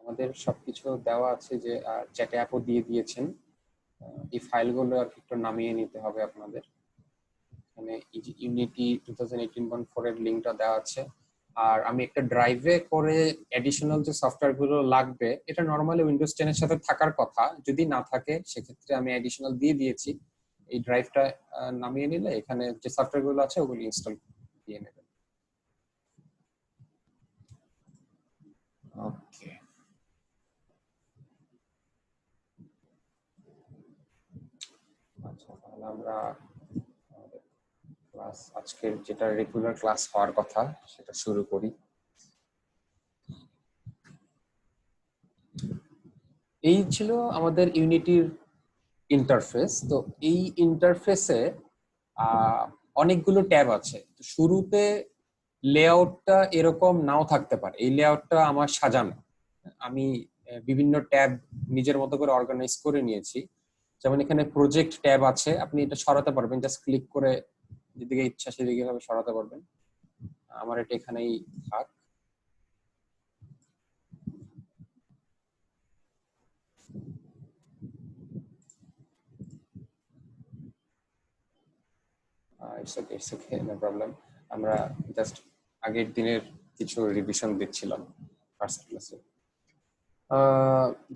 আমাদের সবকিছু দেওয়া আছে, যে চ্যাটে অ্যাপও দিয়ে দিয়েছেন। এই ফাইলগুলো আর একটু নামিয়ে নিতে হবে আপনাদের। এখানে ইউনিটি 2018.4 এর লিঙ্কটা দেওয়া আছে। আর আমি একটা ড্রাইভে করে অ্যাডিশনাল যে সফটওয়্যার গুলো লাগবে, এটা নরমালি উইন্ডোজ 10 এর সাথে থাকার কথা, যদি না থাকে সেক্ষেত্রে আমি অ্যাডিশনাল দিয়ে দিয়েছি। এই ড্রাইভটা নামিয়ে নিলে এখানে যে সফটওয়্যার গুলো আছে ওগুলো ইনস্টল দিয়ে নেবেন। ওকে, আচ্ছা তাহলে আমরা ক্লাস, আজকের যেটা রেগুলার ক্লাস হওয়ার কথা সেটা শুরু করি। এই ছিল আমাদের ইউনিটির ইন্টারফেস। তো এই ইন্টারফেসে অনেকগুলো ট্যাব আছে। তো শুরুতে লেআউটটা এরকম নাও থাকতে পারে, এই লেআউটটা আমার সাজানো, আমি বিভিন্ন ট্যাব নিজের মতো করে অর্গানাইজ করে নিয়েছি। যেমন এখানে প্রজেক্ট ট্যাব আছে, আপনি এটা সরাতে পারবেন, জাস্ট ক্লিক করে যেদিকে ইচ্ছা সেদিকে ভাবে সরাতে পারবেন। আমার এটা এখানেই থাক। It's okay, no problem. আমরা জাস্ট আগের দিনের কিছু রিভিশন দিচ্ছিলাম ফার্স্ট ক্লাসে।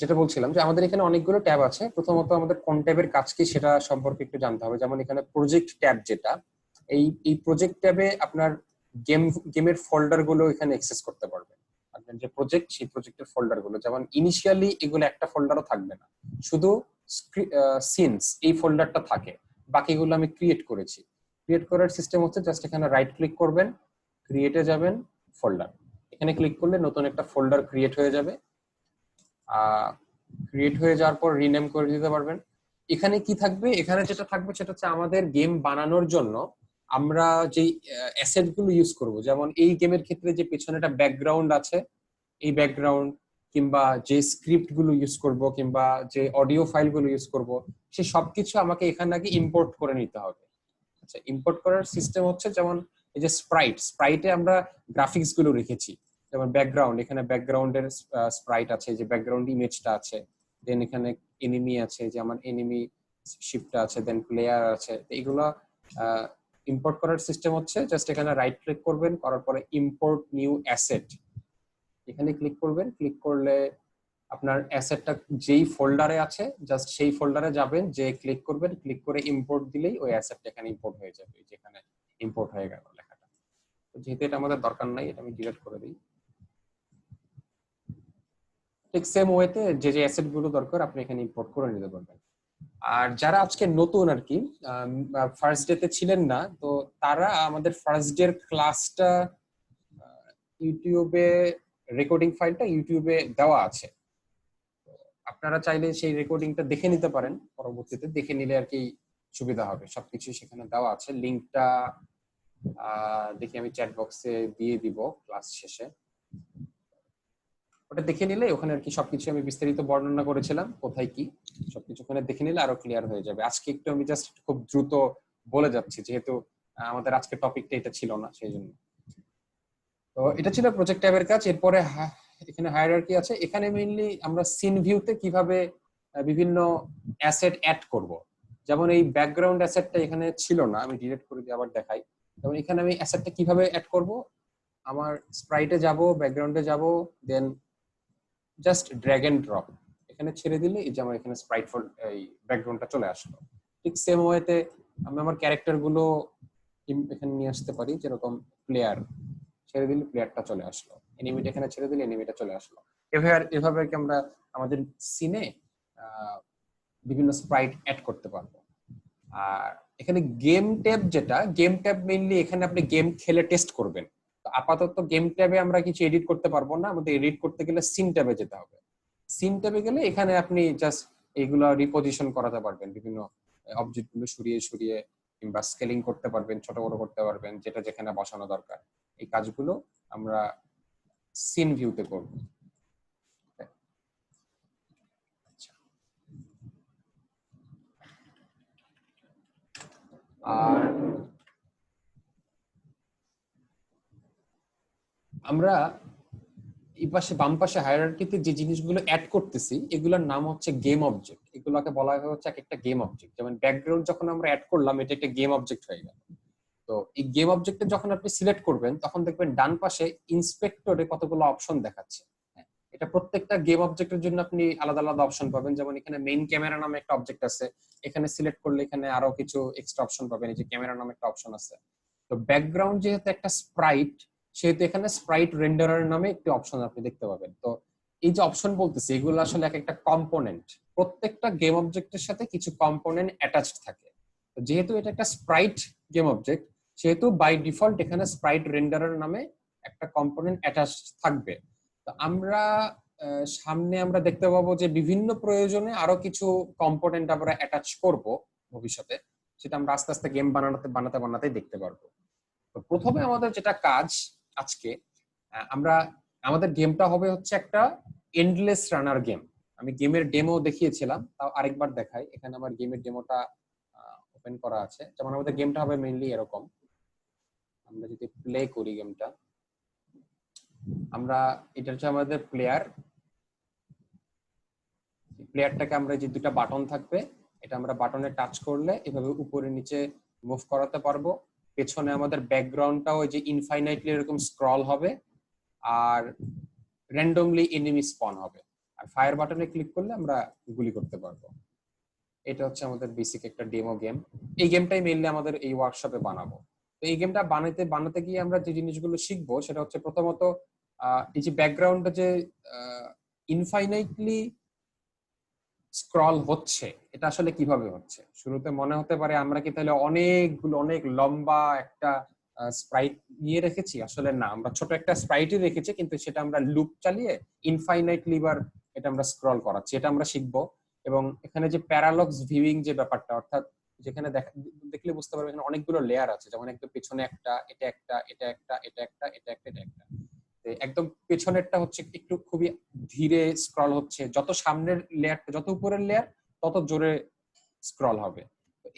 যেটা বলছিলাম যে আমাদের এখানে অনেকগুলো ট্যাব আছে। প্রথমত আমাদের কোন ট্যাবের কাজ কি সেটা সম্পর্কে একটু জানতে হবে। যেমন এখানে প্রজেক্ট ট্যাব, যেটা এই প্রজেক্ট ট্যাবে আপনার গেমের ফোল্ডার গুলো এখানে অ্যাক্সেস করতে পারবেন। আপনার যে প্রজেক্ট, সেই প্রজেক্টের ফোল্ডার গুলো, যেমন ইনিশিয়ালি এগুলো একটা ফোল্ডারও থাকবে না, শুধু সিনস এই ফোল্ডারটা থাকে, বাকিগুলো আমি ক্রিয়েট করেছি। ক্রিয়েট করার সিস্টেম হচ্ছে জাস্ট এখানে রাইট ক্লিক করবেন, ক্রিয়েটে যাবেন, ফোল্ডার, এখানে ক্লিক করলে নতুন একটা ফোল্ডার ক্রিয়েট হয়ে যাবে। ক্রিয়েট হয়ে যাওয়ার পর রিনেম করে দিতে পারবেন। এখানে কি থাকবে, এখানে যেটা থাকবে সেটা হচ্ছে আমাদের গেম বানানোর জন্য আমরা যে অ্যাসেট গুলো ইউজ করব। যেমন এই গেমের ক্ষেত্রে যে পেছনে একটা ব্যাকগ্রাউন্ড আছে, এই ব্যাকগ্রাউন্ড, কিংবা যে স্ক্রিপ্ট গুলো ইউজ করব, কিংবা যে অডিও ফাইল গুলো ইউজ করব, সে সবকিছু আমাকে এখানে আগে ইম্পোর্ট করে নিতে হবে। আচ্ছা, ইম্পোর্ট করার সিস্টেম হচ্ছে, যেমন এই যে স্প্রাইটে আমরা গ্রাফিক্স গুলো রেখেছি, যেমন ব্যাকগ্রাউন্ড, এখানে ব্যাকগ্রাউন্ডের স্প্রাইট আছে, যে ব্যাকগ্রাউন্ড ইমেজটা আছে, দেন এখানে এনিমি আছে, যে আমার এনিমি শিপটা আছে, দেন প্লেয়ার আছে। এগুলো ইম্পোর্ট করার সিস্টেম হচ্ছে জাস্ট এখানে রাইট ক্লিক করবেন, করার পরে ইম্পোর্ট নিউ অ্যাসেট, এখানে ক্লিক করবেন। ক্লিক করলে আপনার অ্যাসেটটা যেই ফোল্ডারে আছে জাস্ট সেই ফোল্ডারে যাবেন, যে ক্লিক করবেন, ক্লিক করে ইম্পোর্ট দিলেই ওই অ্যাসেটটা এখানে ইম্পোর্ট হয়ে যাবে, যেখানে ইম্পোর্ট হয়ে গেল লেখাটা। তো যেহেতু এটা আমাদের দরকার নাই, এটা আমি ডিলিট করে দিই। ঠিক সেম ওয়েতে যে যে অ্যাসেট গুলো দরকার আপনি এখানে ইম্পোর্ট করে নিতে পারবেন। আর যারা আজকে নতুন আর কি, ফার্স্ট ডেতে ছিলেন না, তো তারা আমাদের ফার্স্ট ডে ক্লাসটা ইউটিউবে, রেকর্ডিং ফাইলটা ইউটিউবে দেওয়া আছে। আপনারা চাইলে সেই রেকর্ডিংটা দেখে নিতে পারেন, পরবর্তীতে দেখে নিলে আর কি সুবিধা হবে। সবকিছু সেখানে দেওয়া আছে, লিঙ্কটা দেখি আমি চ্যাট বক্সে দিয়ে দিব ক্লাস শেষে। ওটা দেখে নিলে ওখানে আর কি সবকিছু আমি বিস্তারিত বর্ণনা করেছিলাম, কোথায় কি সবকিছু ওখানে দেখে নিলে আরো ক্লিয়ার হয়ে যাবে। আজকে একটু আমি জাস্ট খুব দ্রুত বলে যাচ্ছি, যেহেতু আমাদের আজকে টপিকটা এটা ছিল না, সেই জন্য। তো এটা ছিল প্রজেক্ট ট্যাবের কাজ। এরপরে এখানে হায়ারার্কি আছে। এখানে মেইনলি আমরা সিন ভিউতে কিভাবে বিভিন্ন অ্যাসেট অ্যাড করব। যেমন এই ব্যাকগ্রাউন্ড অ্যাসেটটা এখানে ছিল না, আমি ডিলিট করে দিয়ে আবার দেখাই। যেমন এখানে আমি অ্যাসেটটা কিভাবে অ্যাড করব, আমার স্প্রাইটে যাব, ব্যাকগ্রাউন্ডে যাব, দেন জাস্ট ড্র্যাগ এন্ড ড্রপ, এখানে ছেড়ে দিলে এই যে আমার এখানে স্প্রাইট ফোল্ড, এই ব্যাকগ্রাউন্ডটা চলে আসলো। ঠিক সেম ওয়েতে আমি আমার ক্যারেক্টার গুলো এখানে নিয়ে আসতে পারি, যেরকম প্লেয়ার ছেড়ে দিলে প্লেয়ারটা চলে আসলো, এনিমিটা এখানে ছেড়ে দিলে এনিমিটা চলে আসলো। এভাবে কি আমরা আমাদের সিনে বিভিন্ন স্প্রাইট অ্যাড করতে পারবো। আর এখানে গেম ট্যাব, যেটা গেম ট্যাব মেইনলি এখানে আপনি গেম খেলে টেস্ট করবেন। তো আপাতত গেম ট্যাবে আমরা কিছু এডিট করতে পারবো না, আমাদের এডিট করতে গেলে সিন ট্যাবে যেতে হবে। সিন ট্যাবে গেলে এখানে আপনি জাস্ট এইগুলো রিপোজিশন করাতে পারবেন, বিভিন্ন অবজেক্ট গুলো সরিয়ে সরিয়ে, কিংবা স্কেলিং করতে পারবেন, ছোট বড় করতে পারবেন, যেটা যেখানে বসানো দরকার। এই কাজগুলো আমরা সিন ভিউতে করব। আর আমরা এই পাশে বাম পাশে হায়ারার্কিতে যে জিনিসগুলো অ্যাড করতেছি এগুলোর নাম হচ্ছে গেম অবজেক্ট। এগুলোকে বলা হয় হচ্ছে এক একটা গেম অবজেক্ট। যেমন ব্যাকগ্রাউন্ড যখন আমরা অ্যাড করলাম, এটা একটা গেম অবজেক্ট হয়ে গেল। তো এই গেম অবজেক্টে যখন আপনি সিলেক্ট করবেন তখন দেখবেন ডান পাশে ইন্সপেক্টরে কতগুলো অপশন দেখাচ্ছে। এটা প্রত্যেকটা গেম অবজেক্টের জন্য আপনি আলাদা আলাদা অপশন পাবেন। যেমন এখানে মেইন ক্যামেরা নামে একটা অবজেক্ট আছে, এখানে সিলেক্ট করলে এখানে আরো কিছু এক্সট্রা অপশন পাবেন। এই যে ক্যামেরা নামে একটা অপশন আছে। তো ব্যাকগ্রাউন্ড যেহেতু একটা স্প্রাইট, সেহেতু এখানে স্প্রাইট রেন্ডারার নামে একটি অপশন আপনি দেখতে পাবেন। তো এই যে অপশন বলতেছি এগুলো আসলে এক একটা কম্পোনেন্ট। প্রত্যেকটা গেম অবজেক্টের সাথে কিছু কম্পোনেন্ট অ্যাটাচড থাকে। তো যেহেতু এটা একটা স্প্রাইট গেম অবজেক্ট, সেহেতু বাই ডিফল্ট এখানে স্প্রাইট রেন্ডারার নামে একটা কম্পোনেন্ট অ্যাটাচড থাকবে। তো আমরা সামনে আমরা দেখতে পাবো যে বিভিন্ন প্রয়োজনে আরো কিছু কম্পোনেন্ট আমরা অ্যাটাচ করব ভবিষ্যতে। সেটা আমরা আস্তে আস্তে গেম বানাতে দেখতে পারবো। তো প্রথমে আমাদের যেটা কাজ আজকে, আমরা আমাদের গেমটা হবে হচ্ছে একটা এন্ডলেস রানার গেম। আমি গেমের ডেমো দেখিয়েছিলাম, তাও আরেকবার দেখাই। এখানে আমার গেমের ডেমোটা ওপেন করা আছে। যেমন আমাদের গেমটা হবে মেইনলি এরকম। আমরা যদি প্লে করি গেমটা, আমরা এটা হচ্ছে আমাদের প্লেয়ারটাকে আমরা যে দুটো বাটন থাকবে, এটা আমরা বাটনে টাচ করলে এভাবে উপরে নিচে মুভ করাতে পারবো। পেছনে আমাদের ব্যাকগ্রাউন্ডটাও ওই যে ইনফাইনাইটলি এরকম স্ক্রল হবে, আর র্যান্ডমলি এনিমি স্পন হবে। আর ফায়ার বাটনে ক্লিক করলে আমরা গুলি করতে পারবো। এটা হচ্ছে আমাদের বেসিক একটা ডেমো গেম। এই গেমটাই মেইনলি আমাদের এই ওয়ার্কশপে বানাবো। তো এই গেমটা বানাতে গিয়ে আমরা যে জিনিসগুলো শিখবো সেটা হচ্ছে প্রথমত এই যে ব্যাকগ্রাউন্ডটা যে ইনফাইনাইটলি স্ক্রল হচ্ছে, এটা আসলে কিভাবে হচ্ছে। শুরুতে মনে হতে পারে আমরা কি তাহলে অনেক লম্বা একটা স্প্রাইট নিয়ে রেখেছি। আসলে না, আমরা ছোট একটা স্প্রাইটই রেখেছি, কিন্তু সেটা আমরা লুপ চালিয়ে ইনফাইনাইটলি বার এটা আমরা স্ক্রল করাচ্ছি। এটা আমরা শিখবো। এবং এখানে যে প্যারালক্স ভিউইং যে ব্যাপারটা, অর্থাৎ যেখানে দেখলে বুঝতে পারবে এখানে অনেকগুলো লেয়ার আছে। যেমন একদম পেছনে একটা, এটা একটা, এটা একটা, এটা একটা, এটা একটা, এটা একটা। একদম পেছনেরটা হচ্ছে একটু খুবই ধীরে স্ক্রল হচ্ছে, যত সামনের লেয়ারটা, যত উপরের লেয়ার তত জোরে স্ক্রল হবে।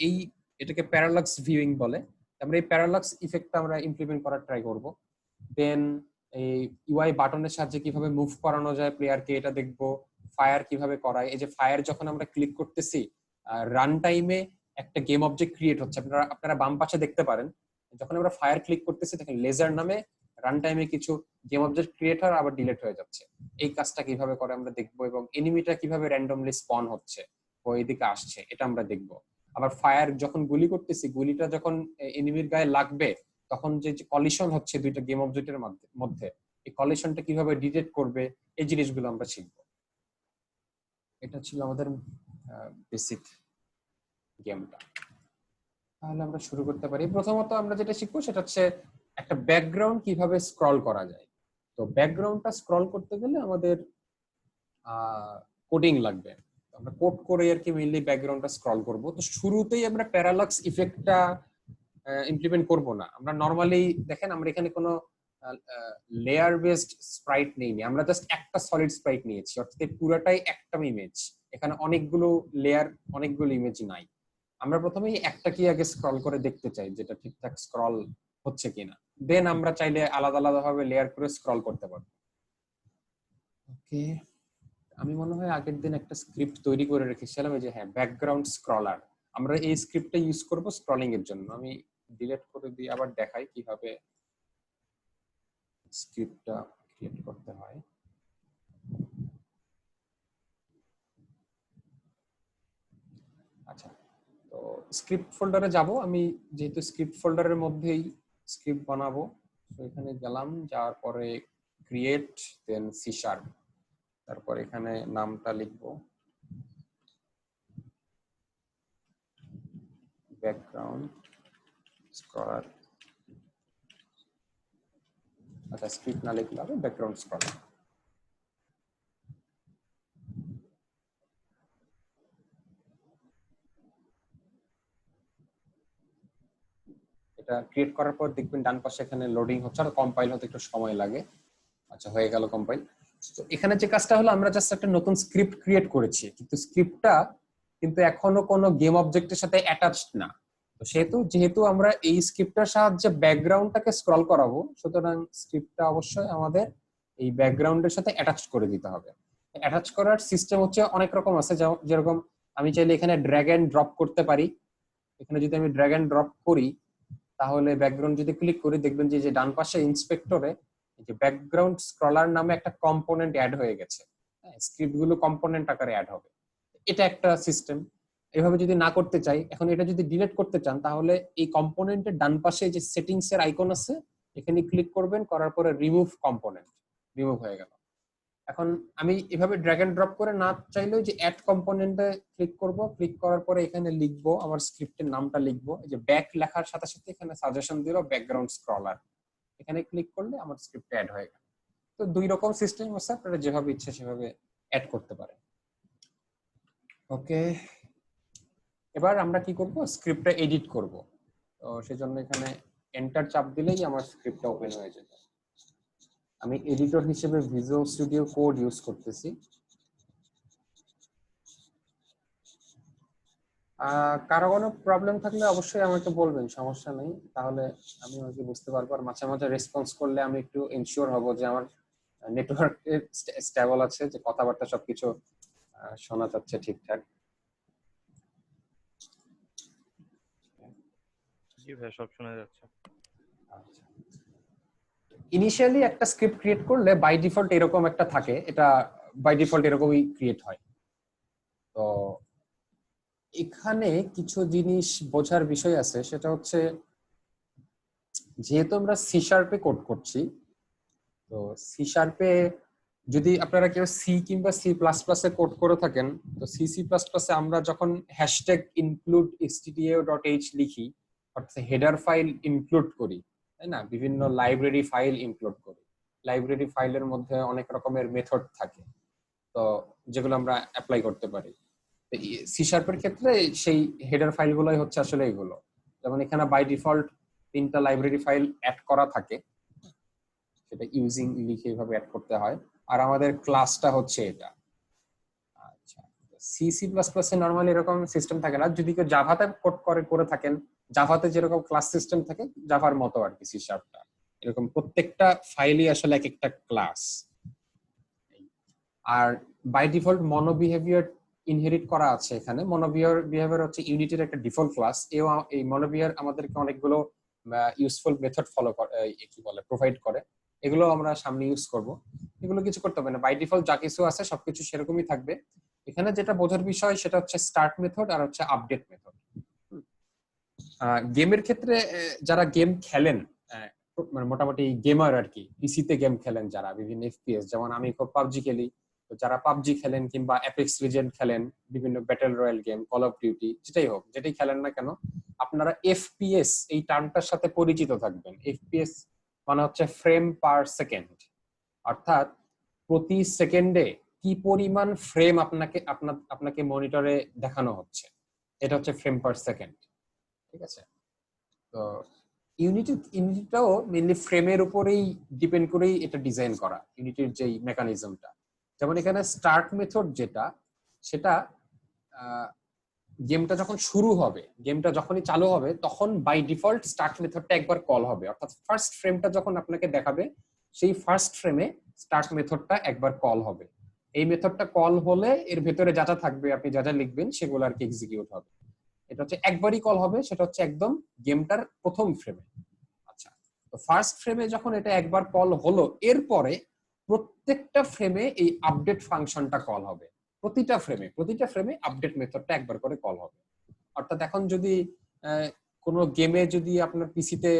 এই এটাকে প্যারালাক্স ভিউইং বলে। আমরা এই প্যারালাক্স ইফেক্টটা আমরা ইমপ্লিমেন্ট করার ট্রাই করব। দেন এই ইউআই বাটনের সাহায্যে কিভাবে মুভ করানো যায় প্লেয়ারকে, এটা দেখবো। ফায়ার কিভাবে করায়, এই যে ফায়ার যখন আমরা ক্লিক করতেছি রান টাইমে একটা গেম অবজেক্ট ক্রিয়েট হচ্ছে। আপনারা বাম পাশে দেখতে পারেন, যখন আমরা ফায়ার ক্লিক করতেছি দেখেন লেজার নামে রান টাইমে কিছু গেম অবজেক্ট ক্রিয়েট হয় আবার ডিলিট হয়ে যাচ্ছে। এই কাজটা কিভাবে করে আমরা দেখবো, এবং এনিমিটা কিভাবে র্যান্ডমলি স্পন হচ্ছে ও এদিকে আসছে এটা আমরা দেখবো। আবার ফায়ার যখন গুলি করতেছি, গুলিটা যখন এনিমির গায়ে লাগবে তখন যে কলিশন হচ্ছে দুইটা গেম অবজেক্টের মধ্যে, এই কলিশনটা কিভাবে ডিটেক্ট করবে, এই জিনিসগুলো আমরা শিখবো। এটা ছিল আমাদের বেসিক গেমটা। তাহলে আমরা শুরু করতে পারি। প্রথমত আমরা যেটা শিখবো সেটা হচ্ছে একটা ব্যাকগ্রাউন্ড কিভাবে স্ক্রল করা যায়। তো ব্যাকগ্রাউন্ডটা স্ক্রল করতে গেলে আমাদের কোডিং লাগবে। আমরা কোড করে আর কি মেইনলি ব্যাকগ্রাউন্ডটা স্ক্রল করব। তো শুরুতেই আমরা প্যারালাক্স ইফেক্টটা ইমপ্লিমেন্ট করব না। আমরা নরমালি দেখেন আমরা এখানে কোনো লেয়ার বেসড স্প্রাইট নেইনি, আমরা জাস্ট একটা সলিড স্প্রাইট নিয়েছি, অর্থাৎ পুরোটাই একটা ইমেজ। এখানে অনেকগুলো লেয়ার, অনেকগুলো ইমেজ নাই। আমরা প্রথমেই একটা কি আগে স্ক্রল করে দেখতে চাই যেটা ঠিকঠাক স্ক্রল হচ্ছে কিনা, দেন আমরা চাইলে আলাদা আলাদা ভাবে লেয়ার করে স্ক্রল করতে পারবো। ওকে, আমি মনে হয় আগের দিন একটা স্ক্রিপ্ট তৈরি করে রেখেছিলাম, এই যে হ্যাঁ, ব্যাকগ্রাউন্ড স্ক্রলার। আমরা এই স্ক্রিপ্টটা ইউজ করব স্ক্রলিং এর জন্য। আমি ডিলিট করে দিয়ে আবার দেখাই কিভাবে স্ক্রিপ্টটা ক্রিয়েট করতে হয়। আচ্ছা, তো স্ক্রিপ্ট ফোল্ডারে যাব আমি, যেহেতু স্ক্রিপ্ট ফোল্ডারের মধ্যেই স্ক্রিপ্ট বানাবো। তো এখানে গেলাম, যাওয়ার পরে ক্রিয়েট, দেন সি শার্প, তারপর এখানে নামটা লিখবো ব্যাকগ্রাউন্ড স্ক্রলার। আচ্ছা, স্ক্রিপ্ট না লিখলে হবে ব্যাকগ্রাউন্ড স্ক্রলার। এটা ক্রিয়েট করার পর দেখবেন ডান পাশে এখানে লোডিং হচ্ছে, আর কম্পাইল হতে একটু সময় লাগে। আচ্ছা, হয়ে গেল কম্পাইল। তো এখানে যে কাজটা হলো, আমরা জাস্ট একটা নতুন স্ক্রিপ্ট ক্রিয়েট করেছি, কিন্তু স্ক্রিপ্টটা কিন্তু এখনো কোনো গেম অবজেক্টের সাথে অ্যাটাচড না। তো যেহেতু আমরা এই স্ক্রিপ্টের সাহায্যে ব্যাকগ্রাউন্ডটাকে স্ক্রল করাবো, সুতরাং স্ক্রিপ্টটা অবশ্যই আমাদের এই ব্যাকগ্রাউন্ডের সাথে অ্যাটাচ করে দিতে হবে। অ্যাটাচ করার সিস্টেম হচ্ছে অনেক রকম আছে, যেরকম আমি চাইলে এখানে ড্র্যাগ এন্ড ড্রপ করতে পারি। এখানে যদি আমি ড্র্যাগ এন্ড ড্রপ করি তাহলে ব্যাকগ্রাউন্ড যদি ক্লিক করি দেখবেন যে ডান পাশে ইন্সপেক্টরে যে ব্যাকগ্রাউন্ড স্ক্রলার নামে একটা কম্পোনেন্ট অ্যাড হয়ে গেছে। স্ক্রিপ্ট গুলো কম্পোনেন্ট আকারে অ্যাড হবে। এটা একটা সিস্টেম। এভাবে যদি না করতে চাই, এখন এটা যদি ডিলিট করতে চান তাহলে এই কম্পোনেন্টের ডান পাশে যে সেটিংস এর আইকন আছে এখানে ক্লিক করবেন, করার পরে রিমুভ কম্পোনেন্ট, রিমুভ হয়ে গেল। এখন আমি এভাবে ড্র্যাগ এন্ড ড্রপ করে না চাইলেও যে অ্যাড কম্পোনেন্টে ক্লিক করব, ক্লিক করার পরে এখানে লিখবো আমার স্ক্রিপ্টের নামটা লিখবো, এই যে ব্যাক লেখার সাথে সাথে এখানে সাজেশন দিল ব্যাকগ্রাউন্ড স্ক্রলার, এখানে ক্লিক করলে আমার স্ক্রিপ্ট অ্যাড হয়ে গেল। তো দুই রকম সিস্টেম আছে, আপনারা যেভাবে ইচ্ছা সেভাবে অ্যাড করতে পারেন। ওকে, এবার আমরা কি করব, স্ক্রিপ্টটা এডিট করব। তো সেজন্য এখানে এন্টার চাপ দিলেই আমার স্ক্রিপ্টটা ওপেন হয়ে যাবে। আমি এডিটর হিসেবে ভিজুয়াল স্টুডিও কোড ইউজ করতেছি। কারো কোনো প্রবলেম থাকলে অবশ্যই আমাকে বলবেন, সমস্যা নেই, তাহলে আমি হয়তো বুঝতে পারবো। আর মাঝে মাঝে রেসপন্স করলে আমি একটু এনশিওর হব যে আমার নেটওয়ার্ক স্টেবল আছে, যে কথাবার্তা সবকিছু শোনা যাচ্ছে ঠিকঠাক। জি ভাই, সব শোনা যাচ্ছে। আচ্ছা, ইনিশিয়ালি একটা স্ক্রিপ্ট ক্রিয়েট করলে বাই ডিফল্ট এরকম একটা থাকে, এটা বাই ডিফল্ট এরকমই ক্রিয়েট হয়। তো এখানে কিছু জিনিস বোঝার বিষয় আছে, সেটা হচ্ছে যেহেতু আমরা সি শার্পে কোড করছি, তো সি শার্পে যদি আপনারা কেউ সি কিংবা সি প্লাস প্লাসে কোড করে থাকেন, তো সি সি প্লাস প্লাসে আমরা যখন হ্যাশট্যাগ ইনক্লুড stdio.h লিখি, অর্থাৎ হেডার ফাইল ইনক্লুড করি, তাই না, বিভিন্ন লাইব্রেরি ফাইল ইনক্লুড করি। লাইব্রেরি ফাইলের মধ্যে অনেক রকমের মেথড থাকে, তো যেগুলো আমরা অ্যাপ্লাই করতে পারি। সি শার্পের ক্ষেত্রে সেই হেডার ফাইলগুলোই হচ্ছে আসলে এগুলো। যেমন এখানে বাই ডিফল্ট 3টা লাইব্রেরি ফাইল অ্যাড করা থাকে, সেটা ইউজিং লিখে এভাবে অ্যাড করতে হয়। আর আমাদের ক্লাসটা হচ্ছে এটা। আচ্ছা, সি সি প্লাস প্লাস এ নরমালি এরকম সিস্টেম থাকে না। যদি কেউ জাভাতে কোড করে থাকেন, জাভাতে যেরকম ক্লাস সিস্টেম থাকে জাভার মতো আর কি সি শার্পটা এরকম, প্রত্যেকটা ফাইলই আসলে এক একটা ক্লাস। আর by default mono behaviour inherit করা আছে এখানে। মনো বিহেভিয়ার হচ্ছে ইউনিটির একটা ডিফল্ট ক্লাস। এই মনো বিহেভিয়ার আমাদেরকে অনেকগুলো ইউজফুল মেথড ফলো করে, কি বলে, প্রোভাইড করে। এগুলো আমরা সামনে ইউজ করব। এগুলো কিছু করতে হবে না, বাই ডিফল্ট যা কিছু আছে সবকিছু সেরকমই থাকবে। এখানে যেটা বোঝার বিষয় সেটা হচ্ছে স্টার্ট মেথড আর হচ্ছে আপডেট মেথড। গেমের ক্ষেত্রে যারা গেম খেলেন, মানে মোটামুটি গেমার আর কি, পিসিতে গেম খেলেন যারা, বিভিন্ন এফপিএস, যেমন আমি খুব পাবজি খেলি, তো যারা পাবজি খেলেন কিংবা অ্যাপেক্স লিজেন্ড খেলেন, বিভিন্ন battle royale game, call of duty, যেটাই হোক, যেটাই খেলেন না কেন, আপনারা এফপিএস এই টার্মটার সাথে পরিচিত থাকবেন। এফপিএস মানে হচ্ছে ফ্রেম পার সেকেন্ড, অর্থাৎ প্রতি সেকেন্ডে কি পরিমাণ ফ্রেম আপনাকে মনিটরে দেখানো হচ্ছে, এটা হচ্ছে ফ্রেম পার সেকেন্ড। ঠিক আছে, তো ইউনিটিটাও মেইনলি ফ্রেমের উপরেই ডিপেন্ড করেই এটা ডিজাইন করা, ইউনিটির যেই মেকানিজমটা। যেমন এখানে স্টার্ট মেথড যেটা, সেটা গেমটা যখন শুরু হবে, গেমটা যখনই চালু হবে তখন বাই ডিফল্ট স্টার্ট মেথডটা একবার কল হবে, অর্থাৎ ফার্স্ট ফ্রেমটা যখন আপনাকে দেখাবে সেই ফার্স্ট ফ্রেমে স্টার্ট মেথডটা একবার কল হবে। এই মেথডটা কল হলে এর ভেতরে যা যা থাকবে, আপনি যা যা লিখবেন সেগুলো আর কি এক্সিকিউট হবে। এটা হচ্ছে একবারই কল হবে, সেটা হচ্ছে একদম গেমটার প্রথম ফ্রেমে। আচ্ছা, তো ফার্স্ট ফ্রেমে যখন এটা একবার কল হলো, এরপরে প্রত্যেকটা ফ্রেমে এই আপডেট ফাংশনটা কল হবে। প্রতিটা ফ্রেমে আপডেট মেথডটা একবার করে কল হবে। অর্থাৎ এখন যদি কোনো গেমে যদি আপনার পিসিতে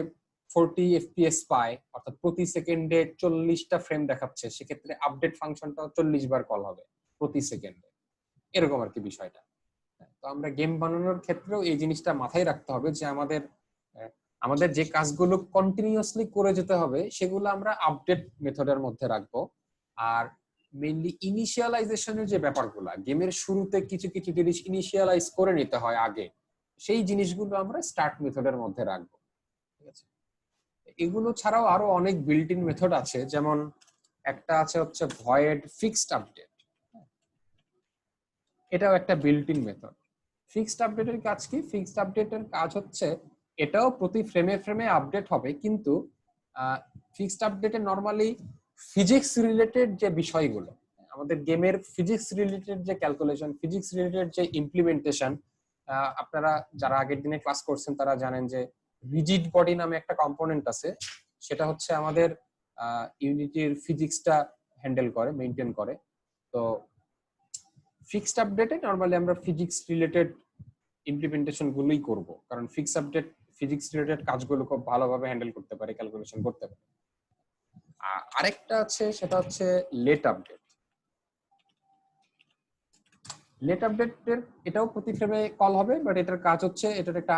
40 এফপিএস পায়, অর্থাৎ প্রতি সেকেন্ডে 40টা ফ্রেম দেখাচ্ছে, সেক্ষেত্রে আপডেট ফাংশনটা 40 বার কল হবে প্রতি সেকেন্ডে, এরকম আর কি বিষয়টা। তো আমরা গেম বানানোর ক্ষেত্রেও এই জিনিসটা মাথায় রাখতে হবে যে আমাদের যে কাজগুলো কন্টিনিউয়াসলি করে যেতে হবে সেগুলো আমরা আপডেট মেথডের মধ্যে রাখবো। আর মেইনলি ইনিশিয়ালাইজেশনের যে ব্যাপারগুলো, গেমের শুরুতে কিছু কিছু জিনিস ইনিশিয়ালাইজ করে নিতে হয় আগে, সেই জিনিসগুলো আমরা স্টার্ট মেথডের মধ্যে রাখবো। ঠিক আছে, এগুলো ছাড়াও আরো অনেক বিল্ট ইন মেথড আছে, যেমন একটা আছে হচ্ছে ভয়েড ফিক্সড আপডেট। এটাও একটা বিল্ট ইন মেথড। ফিক্সড আপডেটের কাজ কি? ফিক্সড আপডেটের কাজ হচ্ছে এটাও প্রতি ফ্রেমে আপডেট হবে, কিন্তু ফিক্সড আপডেটে নরমালি ফিজিক্স রিলেটেড যে বিষয়গুলো, আমাদের গেমের ফিজিক্স রিলেটেড যে ক্যালকুলেশন, ফিজিক্স রিলেটেড যে ইমপ্লিমেন্টেশন, আপনারা যারা আগের দিনে ক্লাস করছেন তারা জানেন যে রিজিড বডি নামে একটা কম্পোনেন্ট আছে, সেটা হচ্ছে আমাদের ইউনিটির ফিজিক্সটা হ্যান্ডেল করে, মেনটেন করে। তো ফিক্সড আপডেটে নরমালি আমরা ফিজিক্স রিলেটেড ইমপ্লিমেন্টেশন গুলোই করব, কারণ ফিক্স আপডেট ফিজিক্স রিলেটেড কাজগুলো খুব ভালোভাবে হ্যান্ডেল করতে পারে, ক্যালকুলেশন করতে পারে। আরেকটা আছে, সেটা হচ্ছে লেট আপডেট। লেট আপডেটের এটাও প্রতি ফ্রেমে কল হবে, বাট এটার কাজ হচ্ছে, এটার একটা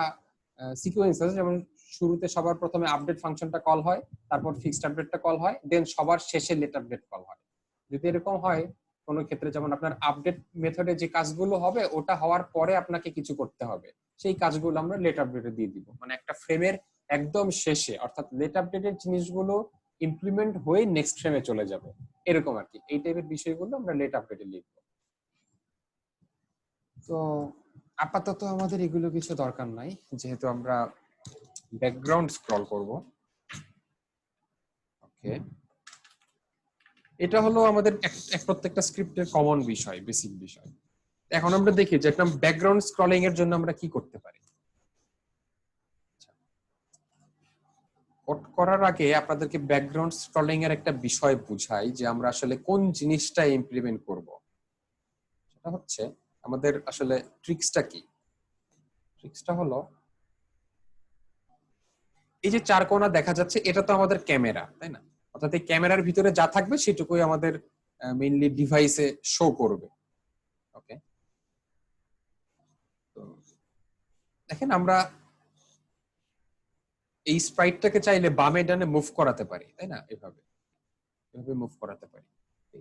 সিকোয়েন্স আছে, যেমন শুরুতে সবার প্রথমে আপডেট ফাংশনটা কল হয়, তারপর ফিক্সড আপডেটটা কল হয়, দেন সবার শেষে লেট আপডেট কল হয়। যদি এরকম হয় কোনো ক্ষেত্রে, যেমন আপনার আপডেট মেথডে যে কাজগুলো হবে ওটা হওয়ার পরে আপনাকে কিছু করতে হবে, সেই কাজগুলো আমরা লেট আপডেটে দিয়ে দিব। মানে একটা ফ্রেমের একদম শেষে, অর্থাৎ লেট আপডেটের জিনিসগুলো ইমপ্লিমেন্ট হয়ে নেক্সট ফ্রেমে চলে যাবে, এরকম আর কি। এই টাইপের বিষয়গুলো আমরা লেট আপডেটে লিখব। তো আপাতত আমাদের এগুলো কিছু দরকার নাই, যেহেতু আমরা ব্যাকগ্রাউন্ড স্ক্রল করব। ওকে, এটা হলো আমাদের প্রত্যেকটা স্ক্রিপ্টের কমন বিষয়, বেসিক বিষয়। এখন আমরা দেখি যে একটা ব্যাকগ্রাউন্ড স্ক্রলিং এর জন্য আমরা কি করতে পারি। কোড করার আগে আপনাদেরকে ব্যাকগ্রাউন্ড স্ক্রলিং এর একটা বিষয় বুঝাই, যে আমরা আসলে কোন জিনিসটা ইমপ্লিমেন্ট করব। সেটা হচ্ছে আমাদের আসলে ট্রিক্সটা কি। ট্রিক্সটা হলো এই যে চার কোণা দেখা যাচ্ছে, এটা তো আমাদের ক্যামেরা, তাই না? অর্থাৎ এই ক্যামেরার ভিতরে যা থাকবে সেটুকুই আমাদের মেইনলি ডিভাইসে শো করবে। ওকে, তো দেখেন আমরা এই স্প্রাইটটাকে চাইলে বামে ডানে মুভ করাতে পারি, তাই না? এভাবে এভাবে মুভ করাতে পারি।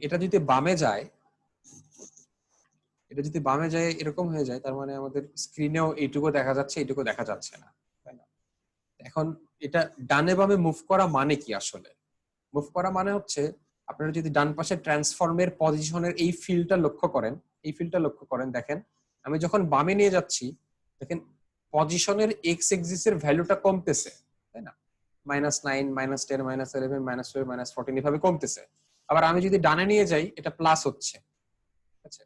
এটা যদি বামে যায়, এটা যদি বামে যায় এরকম হয়ে যায়, তার মানে আমাদের স্ক্রিনেও এইটুকু দেখা যাচ্ছে, এইটুকু দেখা যাচ্ছে না, তাই না? এখন এটা ডানে বামে মুভ করা মানে কি আসলে? মুভ করা মানে হচ্ছে, আপনারা যদি ডান পাশে ট্রান্সফর্মের পজিশনের এই ফিল্ডটা লক্ষ্য করেন, এই ফিল্ডটা লক্ষ্য করেন, দেখেন আমি যখন বামে নিয়ে যাচ্ছি, দেখেন পজিশনের এক্স এক্সিসের ভ্যালুটা কমতেছে, তাই না? -9, -10, -11, -12, -14 এভাবে কমতেছে। আবার আমি যদি ডানে নিয়ে যাই, এটা প্লাস হচ্ছে, ঠিক আছে?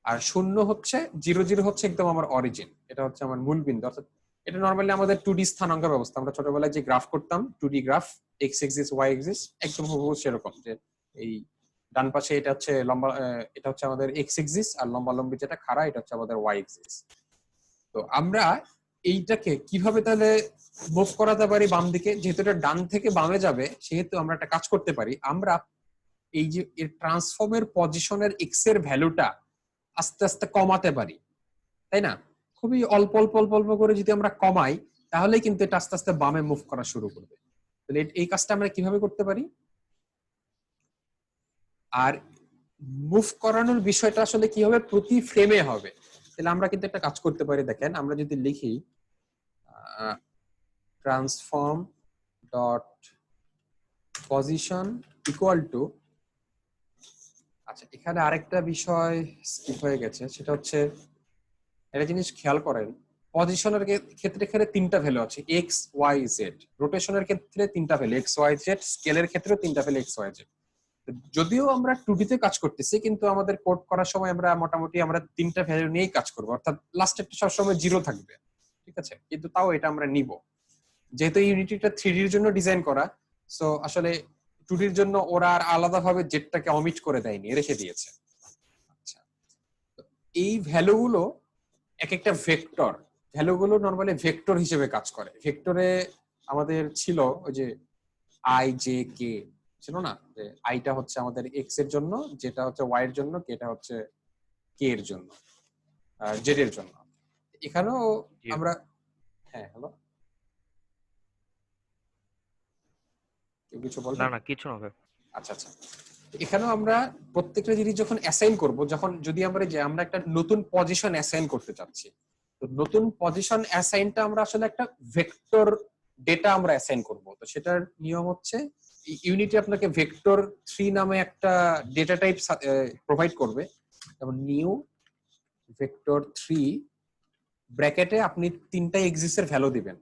আর 0 হচ্ছে, 0 হচ্ছে একদম আমার অরিজিন, এটা হচ্ছে আমার মূল বিন্দু। অর্থাৎ এটা নরমালি আমাদের 2D স্থানাঙ্ক ব্যবস্থা, আমরা ছোটবেলায় যে গ্রাফ করতাম 2D graph, X axis Y axis, একদম হুবহু সেরকম। যে এই ডান পাশে এটা হচ্ছে লম্বা, এটা হচ্ছে আমাদের এক্স এক্সিস, আর লম্বা লম্বি যেটা খাড়া এটা হচ্ছে আমাদের ওয়াই এক্সিস। তো আমরা এইটাকে কিভাবে তাহলে মুভ করাতে পারি বাম দিকে? যেহেতু এটা ডান থেকে বামে যাবে, সেহেতু আমরা একটা কাজ করতে পারি, আমরা এই যে এর ট্রান্সফর্মের পজিশনের এক্স এর ভ্যালুটা আস্তে আস্তে কমাতে পারি, তাই না? খুবই অল্প অল্প অল্প অল্প করে যদি আমরা কমাই, তাহলে কিন্তু এটা আস্তে আস্তে বামে মুভ করা শুরু করবে। তাহলে এই কাজটা আমরা কিভাবে করতে পারি? আর মুভ করানোর বিষয়টা আসলে কি হবে, প্রতি ফ্রেমে হবে। তাহলে আমরা কিন্তু একটা কাজ করতে পারি, দেখেন আমরা যদি লিখি transform dot position equal to, আচ্ছা এখানে আরেকটা বিষয় স্কিপ হয়ে গেছে, সেটা হচ্ছে একটা জিনিস খেয়াল করেন, পজিশনের ক্ষেত্রে এখানে তিনটা ভ্যালু আছে, এক্স ওয়াই জেড। রোটেশনের ক্ষেত্রে তিনটা ভ্যালু, এক্স ওয়াই জেড। স্কেলের ক্ষেত্রেও তিনটা ভ্যালু, এক্স ওয়াই জেড। যদিও আমরা 2D তে কাজ করতেছি, কিন্তু আমাদের কোড করার সময় আমরা মোটামুটি আমরা তিনটা ভ্যালু নিয়েই কাজ করব, অর্থাৎ লাস্টেরটা সবসময় 0 থাকবে, ঠিক আছে? কিন্তু তাও এটা আমরা নিব, যেহেতু ইউনিটিটা 3D এর জন্য ডিজাইন করা, সো আসলে 2D এর জন্য ওরা আর আলাদাভাবে জেডটাকে অমিট করে দেয়নি, রেখে দিয়েছে। আচ্ছা, এই ভ্যালুগুলো এক একটা ভেক্টর, ভ্যালুগুলো নরমালি ভেক্টর হিসেবে কাজ করে। ভেক্টরে আমাদের ছিল ওই যে আই জে কে ছিল না, যে আইটা হচ্ছে আমাদের এক্স এর জন্য, যেটা হচ্ছে ওয়াই এর জন্য, কেটা হচ্ছে কে এর জন্য, আর জেড এর জন্য। এখানেও আমরা, হ্যাঁ হ্যালো, কেউ কিছু না বলবেন? না কিছু না ভাই। আচ্ছা আচ্ছা, এখানেও আমরা প্রত্যেকটা জিনিস যখন অ্যাসাইন করব, যখন যদি আমরা যে আমরা একটা নতুন পজিশন অ্যাসাইন করতে চাচ্ছি, তো নতুন পজিশন অ্যাসাইনটা আমরা আসলে একটা ভেক্টর ডেটা আমরা অ্যাসাইন করব। তো সেটার নিয়ম হচ্ছে, ইউনিটি আপনাকে ভেক্টর 3 নামে একটা ডেটা টাইপ প্রোভাইড করবে। যেমন নিউ ভেক্টর 3 ব্র্যাকেটে আপনি তিনটা এক্সিসের ভ্যালু দিবেন।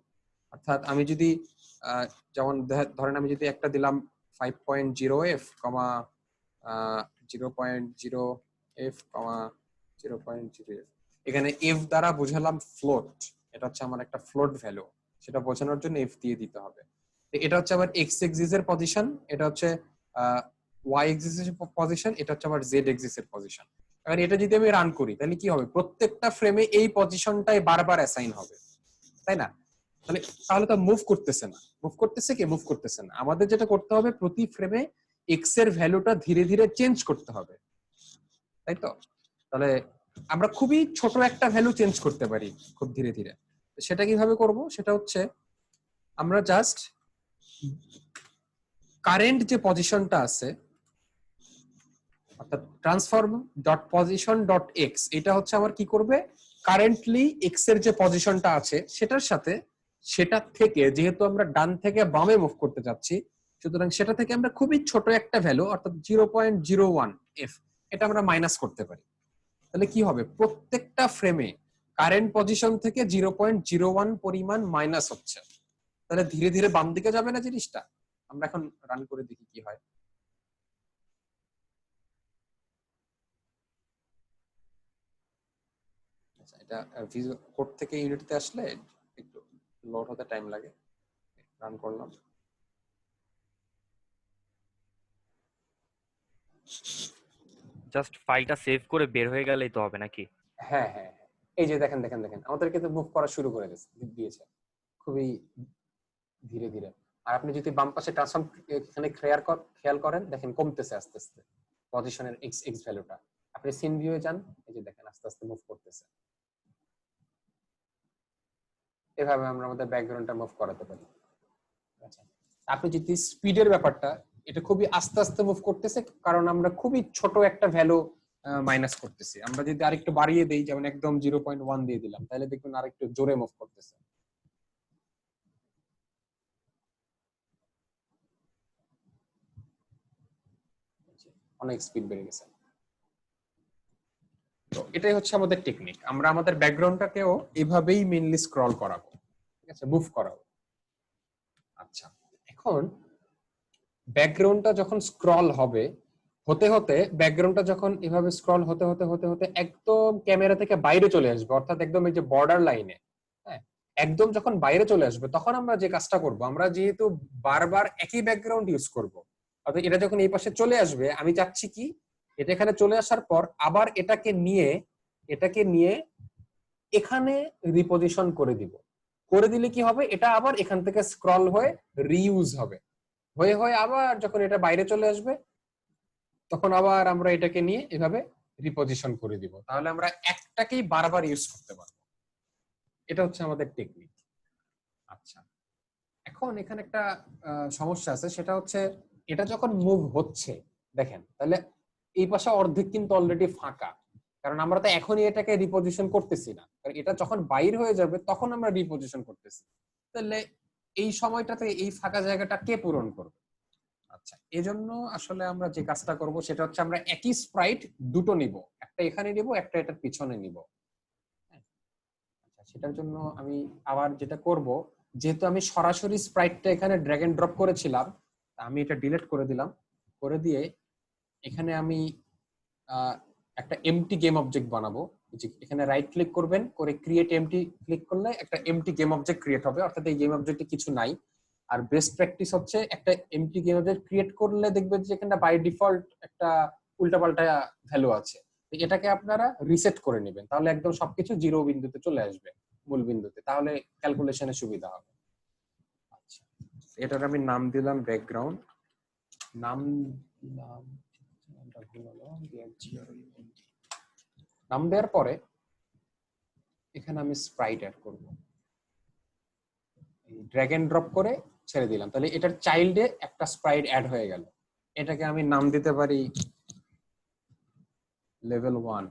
অর্থাৎ আমি যদি যেমন ধরেন আমি যদি একটা দিলাম 5.0f, 0.0f, 0.0f। এখানে f দ্বারা বোঝালাম ফ্লোট, এটা হচ্ছে আমার একটা ফ্লোট ভ্যালু, সেটা বোঝানোর জন্য f দিয়ে দিতে হবে। এটা হচ্ছে আমার x এক্সিস এর পজিশন, এটা হচ্ছে y এক্সিস এর পজিশন, এটা হচ্ছে আমার z এক্সিস এর পজিশন। এবার এটা যদি আমি রান করি তাহলে কি হবে, প্রত্যেকটা ফ্রেমে এই পজিশনটাই বারবার অ্যাসাইন হবে, তাই না? তাহলে তো মুভ করতেছে না, মুভ করতেছে কি, মুভ করতেছে না। আমাদের যেটা করতে হবে, প্রতি ফ্রেমে এক্স এর ভ্যালুটা ধীরে ধীরে চেঞ্জ করতে হবে, তাই তো? তাহলে আমরা খুবই ছোট একটা ভ্যালু চেঞ্জ করতে পারি খুব ধীরে ধীরে। সেটা কিভাবে করব, সেটা হচ্ছে আমরা জাস্ট কারেন্ট যে পজিশনটা আছে, অর্থাৎ transform dot position dot x, এটা হচ্ছে আমার কি করবে, কারেন্টলি এক্স এর যে পজিশনটা আছে সেটার সাথে, সেটা থেকে যেহেতু আমরা ডান থেকে বামে মুভ করতে যাচ্ছি, সুতরাং সেটা থেকে আমরা খুবই ছোট একটা ভ্যালু অর্থাৎ 0.01 এফ এটা আমরা মাইনাস করতে পারি। তাহলে কি হবে, প্রত্যেকটা ফ্রেমে কারেন্ট পজিশন থেকে 0.01 পরিমাণ মাইনাস হচ্ছে। তাহলে ধীরে ধীরে বাম দিকে যাবে না জিনিসটা? আমরা এখন রান করে দেখি কি হয়। এটা ভিজুয়াল কোড থেকে ইউনিটিতে আসলে একটু লোড হতে টাইম লাগে। রান করলাম, জাস্ট ফাইলটা সেভ করে বের হয়ে গেলেই তো হবে নাকি? হ্যাঁ হ্যাঁ হ্যাঁ। এই যে দেখেন দেখেন দেখেন, আমাদের কিন্তু মুভ করা শুরু করে দিয়েছে খুবই ধীরে ধীরে। আর আপনি যদি বাম পাশে ট্রান্সফর্ম এখানে খেয়াল করেন, দেখেন কমতেছে আস্তে আস্তে পজিশনের এক্স এক্স ভ্যালুটা। আপনি সিন ভিউয়ে যান, এই যে দেখেন আস্তে আস্তে মুভ করতেছে। এভাবে আমরা আমাদের ব্যাকগ্রাউন্ডটা মুভ করাতে পারি। আচ্ছা, আপনি যদি স্পিডের ব্যাপারটা, এটা খুবই আস্তে আস্তে মুভ করতেছে কারণ আমরা খুবই ছোট একটা ভ্যালু মাইনাস করতেছি। আমরা যদি আরেকটু বাড়িয়ে দেই, যেমন একদম 0.1 দিয়ে দিলাম, তাহলে দেখুন আরেকটু জোরে মুভ করতেছে। অনেক স্পিড বেড়ে গেছে। তো এটাই হচ্ছে আমাদের টেকনিক, আমরা আমাদের ব্যাকগ্রাউন্ডটাকেও এভাবেই মেইনলি স্ক্রল করাবো, ঠিক আছে, মুভ করাবো। আচ্ছা, এখন ব্যাকগ্রাউন্ডটা যখন স্ক্রল হবে, হতে হতে ব্যাকগ্রাউন্ডটা যখন এভাবে স্ক্রল হতে হতে হতে হতে একদম ক্যামেরা থেকে বাইরে চলে আসবে, অর্থাৎ একদম এই যে বর্ডার লাইনে, হ্যাঁ, একদম যখন বাইরে চলে আসবে, তখন আমরা যে কাজটা করব, আমরা যেহেতু বারবার একই ব্যাকগ্রাউন্ড ইউজ করব, অর্থাৎ এটা যখন এই পাশে চলে আসবে, আমি চাচ্ছি কি, এটা এখানে চলে আসার পর আবার এটাকে নিয়ে এখানে রিপোজিশন করে দিব। করে দিলে কি হবে, এটা আবার এখান থেকে স্ক্রল হয়ে রিইউজ হবে, হয়ে হয়ে আবার যখন এটা বাইরে চলে আসবে, তখন আবার আমরা এটাকে নিয়ে এভাবে রিপোজিশন করে দিব। তাহলে আমরা একটাকেই বারবার ইউজ করতে পারবো। এটা হচ্ছে আমাদের টেকনিক। আচ্ছা, এখন এখানে একটা সমস্যা আছে, সেটা হচ্ছে এটা যখন মুভ হচ্ছে, দেখেন, তাহলে এই পাশে অর্ধেক কিন্তু অলরেডি ফাঁকা, কারণ আমরা তো এখনই এটাকে রিপোজিশন করতেছি না, কারণ এটা যখন বাইর হয়ে যাবে তখন আমরা রিপোজিশন করতেছি। তাহলে এই সময়টাতে এই ফাঁকা জায়গাটা কে পূরণ করবে? আচ্ছা, এজন্য আসলে আমরা যে কাজটা করব, সেটা হচ্ছে আমরা একই স্প্রাইট দুটো নিব, একটা এখানে নিব, একটা এটার পিছনে নিব। আচ্ছা, সেটার জন্য আমি আবার যেটা করব, যেহেতু আমি সরাসরি স্প্রাইটটা এখানে ড্র্যাগ এন্ড ড্রপ করেছিলাম, আমি এটা ডিলিট করে দিলাম। করে দিয়ে এখানে আমি একটা এমটি গেম অবজেক্ট বানাবো। এখানে রাইট ক্লিক করবেন, করে ক্রিয়েট এমটি ক্লিক করলে একটা এমটি গেম অবজেক্ট ক্রিয়েট হবে, অর্থাৎ এই গেম অবজেক্টে কিছু নাই। আর বেস্ট প্র্যাকটিস হচ্ছে একটা এমটি গেম অবজেক্ট ক্রিয়েট করলে দেখবেন যে এখানে বাই ডিফল্ট একটা উল্টাপাল্টা ভ্যালু আছে। এটাকে আপনারা রিসেট করে নেবেন, তাহলে একদম সবকিছু জিরো বিন্দুতে চলে আসবে, মূল বিন্দুতে, তাহলে ক্যালকুলেশনে সুবিধা হবে। আচ্ছা, এটার আমি নাম দিলাম ব্যাকগ্রাউন্ড, নাম দিলাম, নাম দেওয়ার পরে এখানে আমি স্প্রাইট অ্যাড করব, ড্র্যাগ এন্ড ড্রপ করে ছেড়ে দিলাম, তাহলে এটার চাইল্ডে একটা স্প্রাইট অ্যাড হয়ে গেল। এটাকে আমি নাম দিতে পারি লেভেল 1।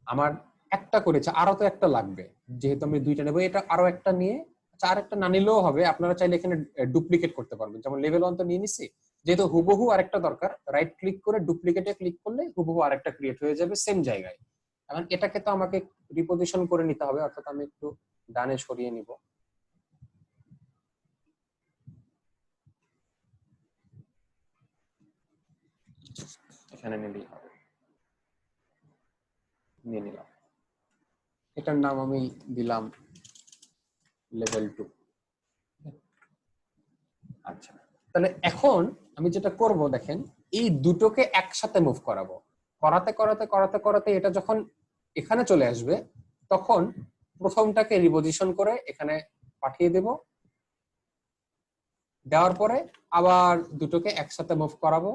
আমার একটা করেছে, আরো তো একটা লাগবে, যেহেতু আমি দুইটা নেব, এটা আরো একটা নিয়ে, আচ্ছা আর একটা না নিলেও হবে, আপনারা চাইলে এখানে ডুপ্লিকেট করতে পারবেন। যেমন লেভেল 1 তো নিয়ে নিছি, যেহেতু হুবহু আরেকটা দরকার, রাইট ক্লিক করে ডুপ্লিকেটে ক্লিক করলে হুবহু আরেকটা ক্রিয়েট হয়ে যাবে সেম জায়গায়। এখন এটাকে তো আমাকে রিপোজিশন করে নিতে হবে, অর্থাৎ আমি একটু ডানে সরিয়ে নিব। এখানে নিলেই হবে, নিয়ে নিলাম। এটার নাম আমি দিলাম লেভেল 2। আচ্ছা, তাহলে এখন আমি যেটা করব দেখেন, এই দুটোকে একসাথে মুভ করাবো। করাতে করাতে করাতে করাতে এটা যখন এখানে চলে আসবে, তখন প্রথমটাকে রিপোজিশন করে এখানে পাঠিয়ে দেব। দেওয়ার পরে আবার দুটোকে একসাথে মুভ করাবো।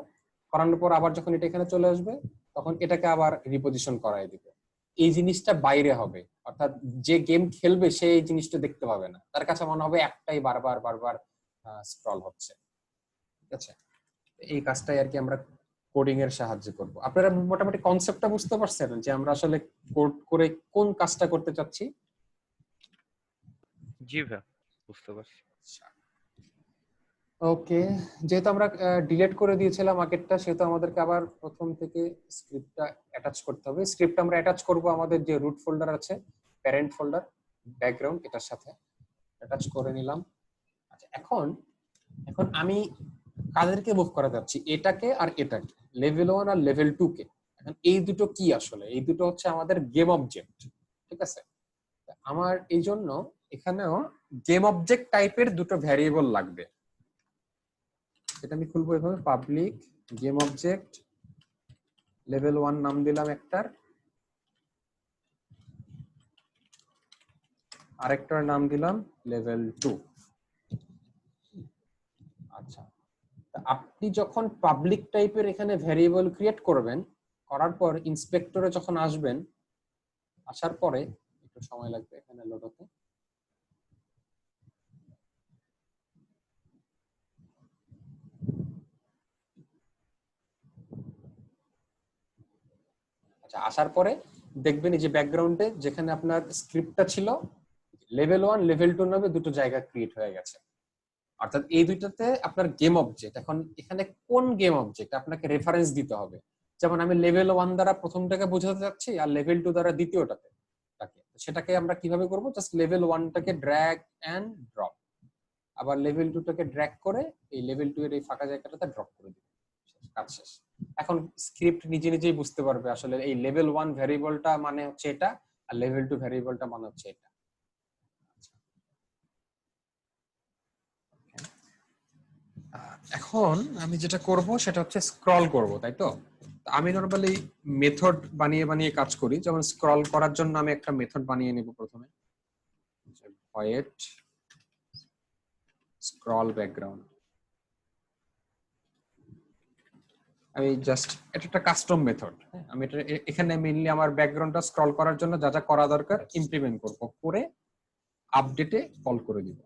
করানোর পর আবার যখন এটা এখানে চলে আসবে, তখন এটাকে আবার রিপোজিশন করাই দিব। এই জিনিসটা বাইরে হবে, অর্থাৎ যে গেম খেলবে সে এই জিনিসটা দেখতে পাবে না, তার কাছে মনে হবে একটাই বারবার বারবার স্ক্রল হচ্ছে। ঠিক আছে, এই কাজটাই আর কি আমরা কোডিং এর সাহায্যে করব। আপনারা মোটামুটি কনসেপ্টটা বুঝতে পারছেন যে আমরা আসলে কোড করে কোন কাজটা করতে চাচ্ছি? জি ভাই, বুঝতে পারছি। ওকে, যেহেতু আমরা ডিলিট করে দিয়েছিলাম আগেরটা, সেহেতু আমাদেরকে আবার প্রথম থেকে স্ক্রিপ্টটা অ্যাটাচ করতে হবে। স্ক্রিপ্ট আমরা অ্যাটাচ করব আমাদের যে রুট ফোল্ডার আছে, প্যারেন্ট ফোল্ডার, ব্যাকগ্রাউন্ড, এটার সাথে অ্যাটাচ করে নিলাম। আচ্ছা, এখন এখন আমি কাদেরকে মুভ করাতে যাচ্ছি? এটাকে আর এটাকে, লেভেল 1 আর লেভেল 2 কে। এখন এই দুটো কি আসলে? এই দুটো হচ্ছে আমাদের গেম অবজেক্ট। ঠিক আছে, আমার এই জন্য এখানেও গেম অবজেক্ট টাইপের দুটো ভ্যারিয়েবল লাগবে। এটা আমি খুলবো এভাবে, পাবলিক গেম অবজেক্ট লেভেল 1 নাম দিলাম একটার, আরেকটার নাম দিলাম লেভেল 2। আচ্ছা, আপনি যখন পাবলিক টাইপের এখানে ভ্যারিয়েবল ক্রিয়েট করবেন, করার পর ইন্সপেক্টরে যখন আসবেন, আসার পরে একটু সময় লাগবে এখানে লোড হতে। আচ্ছা, আসার পরে দেখবেন এই যে ব্যাকগ্রাউন্ডে যেখানে আপনার স্ক্রিপ্টটা ছিল, লেভেল 1 লেভেল 2 নামে দুটো জায়গা ক্রিয়েট হয়ে গেছে। অর্থাৎ এই দুইটাতে আপনার গেম অবজেক্ট। এখন এখানে কোন গেম অবজেক্ট আপনাকে রেফারেন্স দিতে হবে। যেমন আমি লেভেল 1 দ্বারা প্রথমটাকে বোঝাতে যাচ্ছি আর লেভেল 2 দ্বারা দ্বিতীয়টাকে, সেটাকে আমরা কিভাবে করব? জাস্ট লেভেল 1 টাকে ড্র্যাগ এন্ড ড্রপ, আবার লেভেল 2 টাকে ড্র্যাগ করে এই লেভেল 2 এর এই ফাঁকা জায়গাটাতে ড্রপ করে দিব। কাজ শেষ। এখন স্ক্রিপ্ট নিজে নিজেই বুঝতে পারবে আসলে এই লেভেল 1 ভ্যারিয়েবলটা মানে হচ্ছে এটা, আর লেভেল 2 ভ্যারিয়েবলটা মানে হচ্ছে এটা। এখন আমি যেটা করব সেটা হচ্ছে স্ক্রল করব, তাই তো? আমি নরমালি মেথড বানিয়ে বানিয়ে কাজ করি। যেমন স্ক্রল করার জন্য আমি একটা মেথড বানিয়ে নেব প্রথমে, ভয়েড স্ক্রল ব্যাকগ্রাউন্ড। আমি জাস্ট এটা একটা কাস্টম মেথড। আমি এটা এখানে মেইনলি আমার ব্যাকগ্রাউন্ডটা স্ক্রল করার জন্য যা যা করা দরকার ইমপ্লিমেন্ট করব, করে আপডেটে কল করে দিব।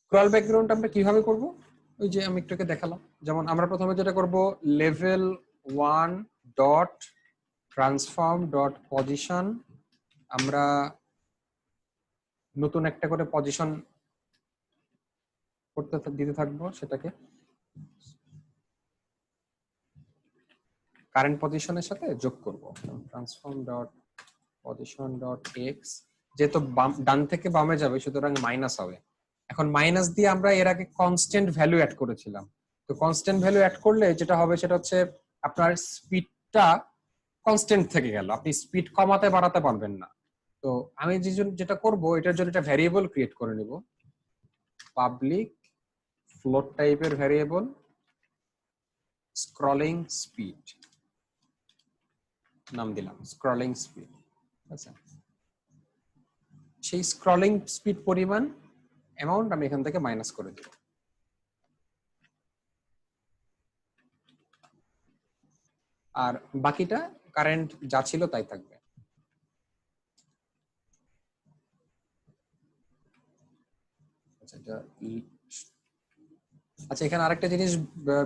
স্ক্রল ব্যাকগ্রাউন্ড আমরা কিভাবে করব? ওই যে আমি একটুকে দেখালাম। যেমন আমরা প্রথমে যেটা করব, level 1 dot transform dot position, আমরা নতুন একটা করে পজিশন করতে দিতে থাকবো, সেটাকে কারেন্ট পজিশনের সাথে যোগ করব। Transform dot position dot x, যেহেতু ডান থেকে বামে যাবে সুতরাং মাইনাস হবে। এখন মাইনাস দিয়ে আমরা এর আগে কনস্ট্যান্ট ভ্যালু অ্যাড করেছিলাম। তো কনস্ট্যান্ট ভ্যালু অ্যাড করলে যেটা হবে সেটা হচ্ছে আপনার স্পিডটা কনস্ট্যান্ট থেকে গেল, আপনি স্পিড কমাতে বাড়াতে পারবেন না। তো আমি যেটা করব, এটার জন্য একটা ভ্যারিয়েবল ক্রিয়েট করে নিব, পাবলিক ফ্লোট টাইপের ভ্যারিয়েবল স্ক্রলিং স্পিড নাম দিলাম, স্ক্রলিং স্পিড। আচ্ছা, সেই স্ক্রলিং স্পিড পরিমাণ অ্যামাউন্ট আমি এখান থেকে মাইনাস করে দেব। আর বাকিটা কারেন্ট যা ছিল তাই থাকবে। আচ্ছা, এখানে আরেকটা জিনিস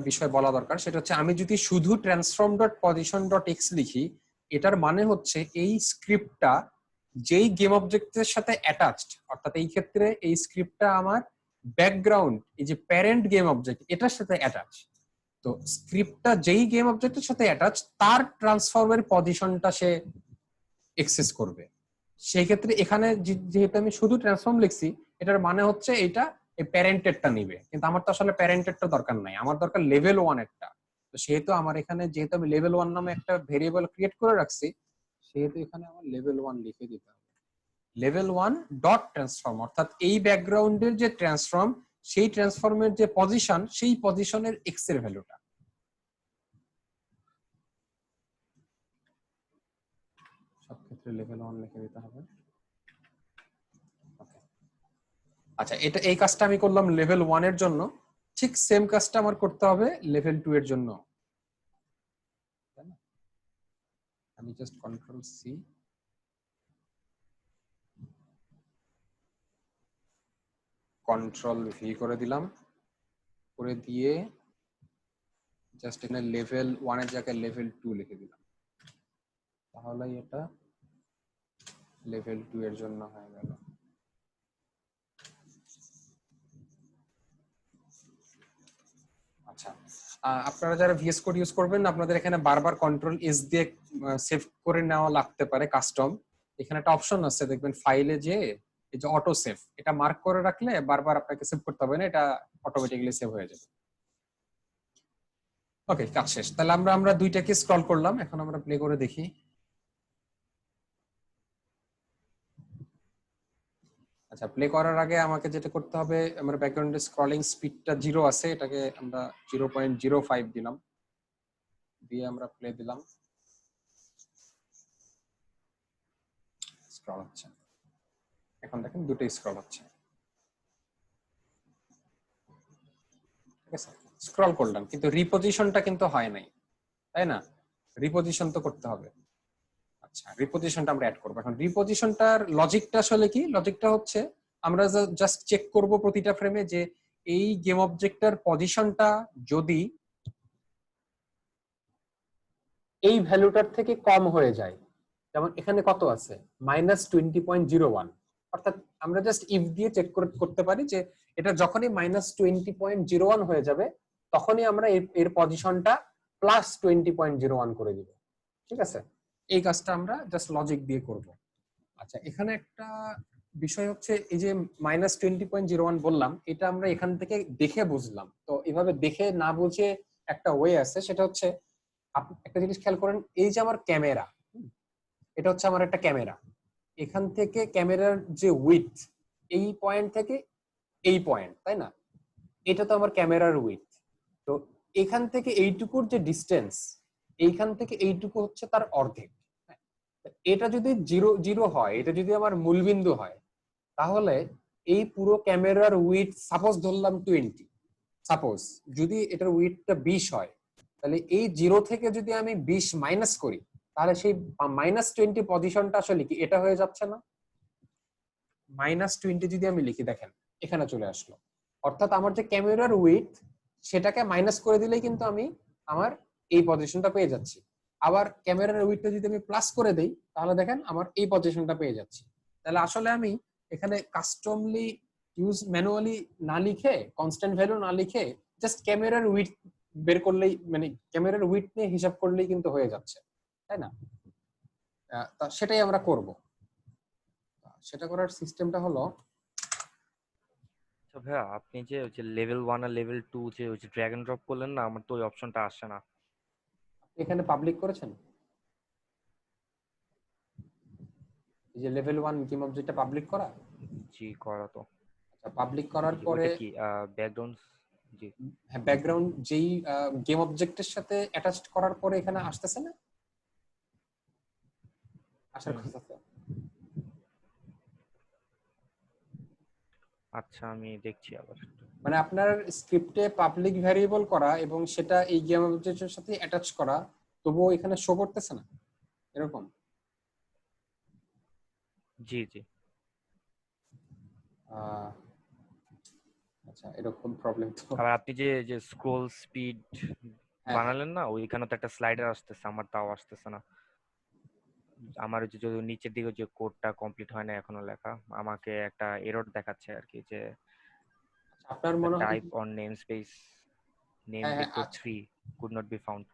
বিষয় বলা দরকার, সেটা হচ্ছে আমি যদি শুধু transform dot position dot x লিখি, এটার মানে হচ্ছে এই স্ক্রিপ্টটা যেই গেম অবজেক্টের সাথে অ্যাটাচড, অর্থাৎ এই ক্ষেত্রে এই স্ক্রিপ্টটা আমার ব্যাকগ্রাউন্ড, এই যে প্যারেন্ট গেম অবজেক্ট এটার সাথে অ্যাটাচ। তো স্ক্রিপ্টটা যেই গেম অবজেক্টের সাথে অ্যাটাচ, তার ট্রান্সফর্মের পজিশনটা সে এক্সেস করবে। সেই ক্ষেত্রে এখানে যেহেতু আমি শুধু ট্রান্সফর্ম লিখছি, এটার মানে হচ্ছে এটা এই প্যারেন্টেডটা নিবে, কিন্তু আমার তো আসলে প্যারেন্টেডটা দরকার নাই, আমার দরকার লেভেল 1 একটা। তো সেহেতু আমার এখানে যেহেতু আমি লেভেল 1 নামে একটা ভেরিয়েবল ক্রিয়েট করে রাখছি, সেহেতু এখানে আমার লেভেল 1 লিখে দিতে হবে। লেভেল 1 ডট ট্রান্সফর্ম, অর্থাৎ এই ব্যাকগ্রাউন্ডের যে ট্রান্সফর্ম, সেই ট্রান্সফর্মের যে পজিশন, সেই পজিশনের এক্স এর ভ্যালুটা। সব ক্ষেত্রে লেভেল 1 লিখে দিতে হবে। আচ্ছা, এটা এই কাজটা আমি করলাম লেভেল 1 এর জন্য, ঠিক সেম কাজটা আমার করতে হবে লেভেল 2 এর জন্য। আমি just control C, control V করে দিলাম, করে দিয়ে জাস্ট এখানে লেভেল 1 এর জায়গায় লেভেল 2 লিখে দিলাম, তাহলেই এটা লেভেল 2 এর জন্য হয়ে গেল। আচ্ছা, আপনারা যারা ভিএস কোড ইউজ করবেন, আপনাদের এখানে বারবার কন্ট্রোল এস দিয়ে সেভ করে নেওয়া লাগতে পারে কাস্টম। এখানে একটা অপশন আছে দেখবেন ফাইলে, যে এই যে অটো সেভ, এটা মার্ক করে রাখলে বারবার আপনাকে সেভ করতে হবে না, এটা অটোমেটিক্যালি সেভ হয়ে যাবে। ওকে, কাজ শেষ। তাহলে আমরা দুইটাকে স্ক্রল করলাম, এখন আমরা প্লে করে দেখি। আচ্ছা, প্লে করার আগে আমাকে যেটা করতে হবে, আমার ব্যাকগ্রাউন্ডে স্ক্রলিং স্পিডটা 0 আছে, এটাকে আমরা 0.05 দিলাম, দিয়ে আমরা প্লে দিলাম, স্ক্রল হচ্ছে। এখন দেখেন দুটোই স্ক্রল হচ্ছে, ঠিক আছে? স্ক্রল করলাম কিন্তু রিপোজিশনটা কিন্তু হয় নাই, তাই না? রিপোজিশন তো করতে হবে। আচ্ছা, রিপোজিশনটা আমরা অ্যাড করব। এখন রিপোজিশনটার লজিকটা আসলে কি? লজিকটা হচ্ছে আমরা জাস্ট চেক করব প্রতিটা ফ্রেমে যে এই গেম অবজেক্টটার পজিশনটা যদি এই ভ্যালুটার থেকে কম হয়ে যায়, যেমন এখানে কত আছে, -20.01, অর্থাৎ আমরা জাস্ট ইফ দিয়ে চেক করতে পারি যে এটা যখনই -20.01 হয়ে যাবে, তখনই আমরা এর পজিশনটা +20.01 করে দিব, ঠিক আছে? এই কাজটা আমরা জাস্ট লজিক দিয়ে করব। আচ্ছা, এখানে একটা বিষয় হচ্ছে, এই যে -20.01 বললাম, এটা আমরা এখান থেকে দেখে বুঝলাম। তো এভাবে দেখে না বুঝে একটা ওয়ে আছে, সেটা হচ্ছে আপনি একটা জিনিস খেয়াল করেন, এই যে আমার ক্যামেরা, এটা হচ্ছে আমার একটা ক্যামেরা, এখান থেকে ক্যামেরার যে উইডথ, এই পয়েন্ট থেকে এই পয়েন্ট, তাই না? এটা তো আমার ক্যামেরার উইডথ। তো এখান থেকে এইটুকুর যে ডিস্টেন্স, এইখান থেকে এইটুকু হচ্ছে তার অর্ধেক। এটা যদি 0 হয়, এটা যদি আমার মূলবিন্দু হয়, তাহলে এই পুরো ক্যামেরার উইডথ, সাপোজ ধরলাম 20, সাপোজ যদি এটার উইডথটা 20 হয়, তাহলে এই 0 থেকে যদি আমি 20 মাইনাস করি, তাহলে সেই -20 পজিশনটা আসলে কি এটা হয়ে যাচ্ছে না? -20 যদি আমি লিখি, দেখেন এখানে চলে আসলো, অর্থাৎ আমার যে ক্যামেরার উইডথ, সেটাকে মাইনাস করে দিলেই কিন্তু আমি আমার এই পজিশনটা পেয়ে যাচ্ছি। আবার ক্যামেরার উইডথটা যদি আমি প্লাস করে দেই, তাহলে দেখেন আমার এই পজিশনটা পেয়ে যাচ্ছি। তাহলে আসলে আমি এখানে কাস্টমলি ম্যানুয়ালি না লিখে, কনস্ট্যান্ট ভ্যালু না লিখে, জাস্ট ক্যামেরার উইডথ বের করলেই, মানে ক্যামেরার উইডথ নিয়ে হিসাব করলেই কিন্তু হয়ে যাচ্ছে, তাই না? তা সেটাই আমরা করব। সেটা করার সিস্টেমটা হলো, আচ্ছা ভাইয়া, আপনি যে ওই যে লেভেল 1 আর লেভেল 2 যে ওই যে ড্র্যাগ এন্ড ড্রপ করলেন না, আমার তো ওই অপশনটা আসে না। এখানে পাবলিক করেছেন, এই যে লেভেল 1 গেম অবজেক্টটা পাবলিক করা। জি, করা তো। আচ্ছা, পাবলিক করার জি, পরে ওইটা কি ব্যাকগ্রাউন্ড? জি। হ্যাঁ, ব্যাকগ্রাউন্ড যেই গেম অবজেক্টের সাথে অ্যাটাচড করার পরে এখানে আসতেছে না, আসার হুম। কথা তো। আচ্ছা, আমি দেখছি আবার একটু। মানে আপনার স্ক্রিপ্টে পাবলিক ভ্যারিয়েবল করা এবং সেটা এই গেম অবজেক্টের সাথে অ্যাটাচ করা, তবুও এখানে শো করতেছে না, এরকম। জি, জি। আহ, আচ্ছা, এরকম প্রবলেম তো। আবার আপনি যে যে স্ক্রোল স্পিড হ্যাঁ, হ্যাঁ। বানালেন না, ওইখানে তো একটা স্লাইডার আসতেছে, আমার তাও আসতেছে না। আমার ওই যে যদি নিচের দিকে যে কোডটা কমপ্লিট হয় না এখনো লেখা, আমাকে একটা এরর দেখাচ্ছে আর কি, যে আপনার the মনে হয়, type on namespace name হ্যাঁ, হ্যাঁ, vector আচ্ছা। 3 could not be found.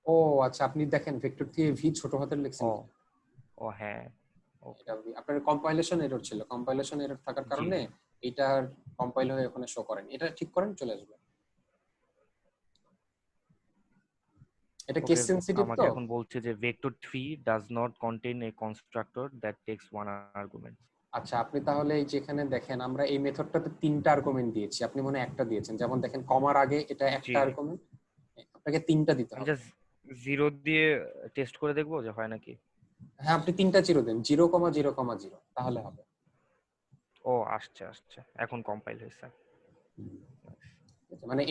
ও আচ্ছা, আপনি দেখেন ভেক্টর দিয়ে ভি ছোট হাতের লিখছেন ও, কি? ও হ্যাঁ, ওকে। এটা আপনার কম্পাইলেশন এরর ছিল, কম্পাইলেশন এরর থাকার জি, কারণে জি। এটা কম্পাইল হয়ে ওখানে শো করেন, এটা ঠিক করেন, চলে আসবে। এটা কেস ওকে, সেনসিটিভ আমাকে তো। এখন বলছে যে vector 3 does not contain a constructor that takes one argument. আচ্ছা, আপনি তাহলে এই যেখানে দেখেন আমরা এই মেথডটাতে 3টা আর্গুমেন্ট দিয়েছি, আপনি মনে হয় একটা দিয়েছেন। যেমন দেখেন কমার আগে এটা জি, একটা আর্গুমেন্ট, আপনাকে 3টা দিতে আমি হবে। জাস্ট 0 দিয়ে টেস্ট করে দেখবো যে হয় নাকি। হ্যাঁ, আপনি 3টা জিরো দেন, 0,0,0, তাহলে হবে। ও আসছে আসছে, এখন কম্পাইল হয়েছে। মানে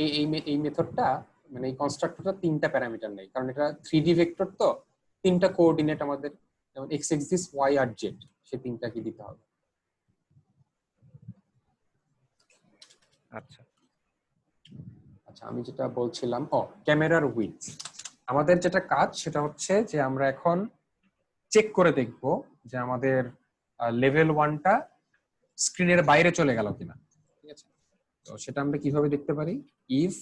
এই মেথডটা, মানে এই কনস্ট্রাক্টরটা 3টা প্যারামিটার নেই, কারণ এটা 3D ভেক্টর তো 3টা কোঅর্ডিনেট আমাদের, যেমন x এক্সিস y আর z, সেই 3টা কি দিতে হবে। আচ্ছা, আচ্ছা, আমি যেটা বলছিলাম, ক্যামেরার উইডথ। আমাদের যেটা কাজ সেটা হচ্ছে যে আমরা এখন চেক করে দেখব যে আমাদের লেভেল 1টা স্ক্রিনের বাইরে চলে গেল কিনা, ঠিক আছে? তো সেটা আমরা কিভাবে দেখতে পারি, if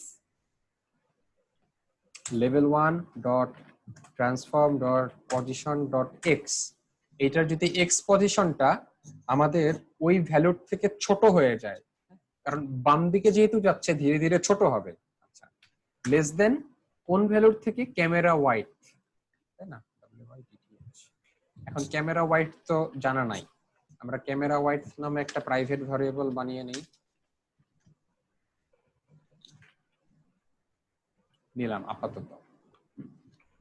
level 1 dot transform dot position dot x, এইটার যদি x পজিশনটা আমাদের ওই ভ্যালুর থেকে ছোট হয়ে যায়, কারণ বাম দিকে যেহেতু যাচ্ছে ধীরে ধীরে ছোট হবে। আচ্ছা, লেস দেন কোন ভ্যালুর থেকে, ক্যামেরা ওয়াইড, তাই না? এখন ক্যামেরা ওয়াইড তো জানা নাই, আমরা ক্যামেরা ওয়াইড নামে একটা প্রাইভেট ভ্যারিয়েবল বানিয়ে নিই, নিলাম আপাতত।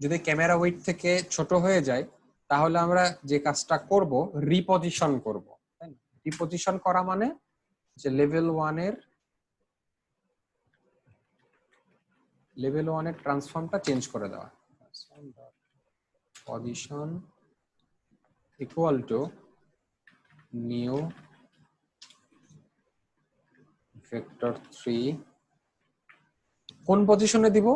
যদি ক্যামেরা ওয়েট থেকে ছোট হয়ে যায় তাহলে আমরা যে কাজটা করব, রিপজিশন করব। রিপজিশন করা মানে যে লেভেল 1 এর ট্রান্সফর্মটা চেঞ্জ করে দেওয়া, position equal to new vector 3। কোন পজিশনে দিব?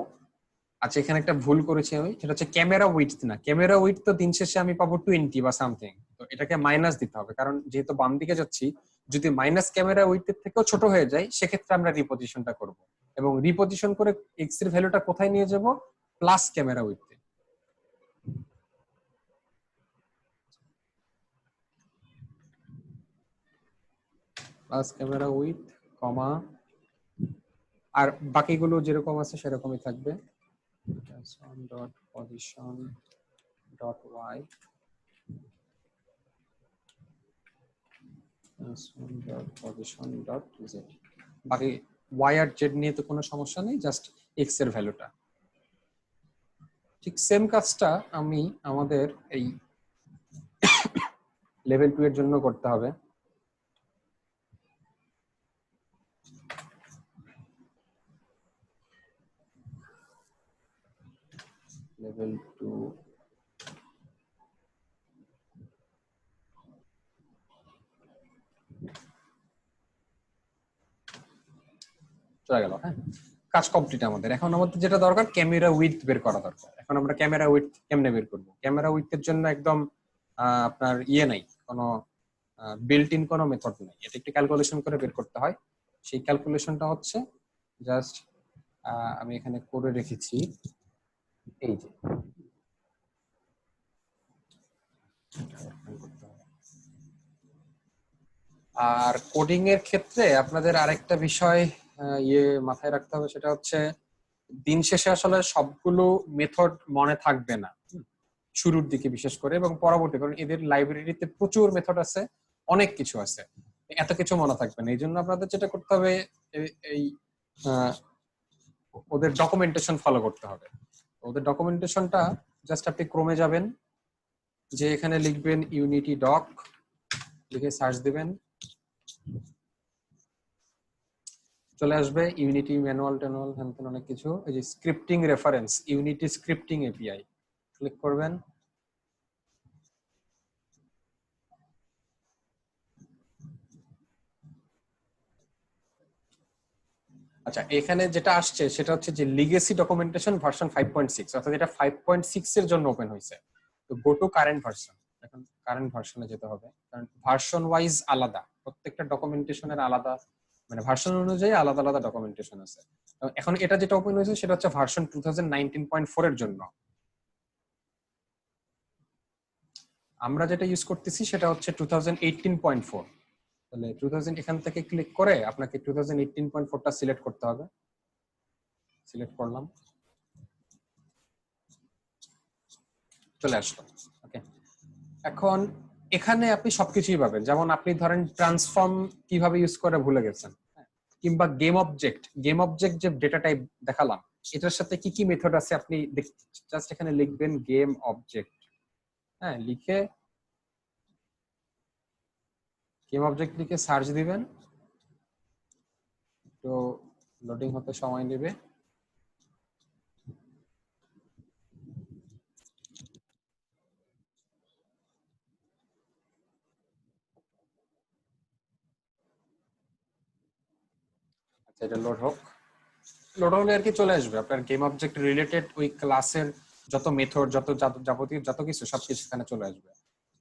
আচ্ছা, এখানে একটা ভুল করেছি আমি, সেটা হচ্ছে ক্যামেরা উইডথ না, ক্যামেরা উইডথ তো দিন শেষে আমি পাবো 20 বা সামথিং, তো এটাকে মাইনাস দিতে হবে, কারণ যেহেতু বাম দিকে যাচ্ছি, যদি মাইনাস ক্যামেরা উইডথের থেকেও ছোট হয়ে যায় সেক্ষেত্রে আমরা রিপজিশনটা করব, এবং রিপজিশন করে এক্স এর ভ্যালুটা কোথায় নিয়ে যাব, প্লাস ক্যামেরা উইডথে। প্লাস ক্যামেরা উইডথ কমা, আর বাকিগুলো যেরকম আছে সেরকমই থাকবে, dot position dot Y position dot Z. বাকি ওয়াই আর জেড নিয়ে তো কোনো সমস্যা নেই, জাস্ট এক্স এর ভ্যালুটা। ঠিক সেম কাজটা আমি আমাদের এই লেভেল 2 এর জন্য করতে হবে। লেভেল 2 চলে গেল। হ্যাঁ, কাজ কমপ্লিট আমাদের। এখন আমাদের যেটা দরকার, ক্যামেরা উইডথ বের করা দরকার। এখন আমরা ক্যামেরা উইডথ কেমনে বের করব? ক্যামেরা উইডথের জন্য একদম আপনার নাই, কোনো বিল্ট ইন কোনো মেথড নেই, এটা একটু ক্যালকুলেশন করে বের করতে হয়। সেই ক্যালকুলেশনটা হচ্ছে জাস্ট আমি এখানে করে রেখেছি, এই যে আর কোডিং এর ক্ষেত্রে আপনাদের আরেকটা বিষয় মাথায় রাখতে হবে, সেটা হচ্ছে দিন শেষে আসলে সবগুলো মেথড মনে থাকবে না শুরুর দিকে বিশেষ করে, এবং পরবর্তী, কারণ এদের লাইব্রেরিতে প্রচুর মেথড আছে, অনেক কিছু আছে, এত কিছু মনে থাকবে না। এই জন্য আপনাদের যেটা করতে হবে, এই ওদের ডকুমেন্টেশন ফলো করতে হবে। ওদের ডকুমেন্টেশনটা জাস্ট আপনি ক্রমে যাবেন, যে এখানে লিখবেন ইউনিটি ডক, লিখে সার্চ দিবেন, চলে আসবে ইউনিটি ম্যানুয়াল ট্যানুয়াল হ্যান অনেক কিছু। এই যে scripting reference, unity scripting API, click করবেন। আচ্ছা, এখানে যেটা আসছে সেটা হচ্ছে যে লিগেসি ডকুমেন্টেশন ভার্সন 5.6, অর্থাৎ এটা 5.6 এর জন্য ওপেন হয়েছে। তো গো টু কারেন্ট ভার্সন, এখন কারেন্ট ভার্সনে যেতে হবে, কারণ ভার্সন ওয়াইজ আলাদা, প্রত্যেকটা ডকুমেন্টেশনের আলাদা, মানে ভার্সন অনুযায়ী আলাদা আলাদা ডকুমেন্টেশন আছে। এখন এটা যেটা ওপেন হয়েছে সেটা হচ্ছে ভার্সন 2019.4 এর জন্য। আমরা যেটা ইউজ করতেছি সেটা হচ্ছে 2018.4। তাহলে 2000 এখান থেকে ক্লিক করে আপনাকে 2018.4টা সিলেক্ট করতে হবে। সিলেক্ট করলাম, চলে আসলো। ওকে, এখন এখানে আপনি সবকিছুই পাবেন, যেমন আপনি ধরেন ট্রান্সফর্ম কিভাবে ইউজ করে ভুলে গেছেন, কিংবা গেম অবজেক্ট যে ডেটা টাইপ দেখালাম এটার সাথে কি কি মেথড আছে আপনি জাস্ট এখানে লিখবেন গেম অবজেক্ট। হ্যাঁ, লিখে গেম অবজেক্ট লিখে সার্চ দিবেন, তো লোডিং হতে সময় নেবে। আচ্ছা, এটা লোড হোক। লোড হলে আর কি চলে আসবে আপনার গেম অবজেক্ট রিলেটেড ওই ক্লাসের যত মেথড, যত যাবতীয় যত কিছু সবকিছু এখানে চলে আসবে।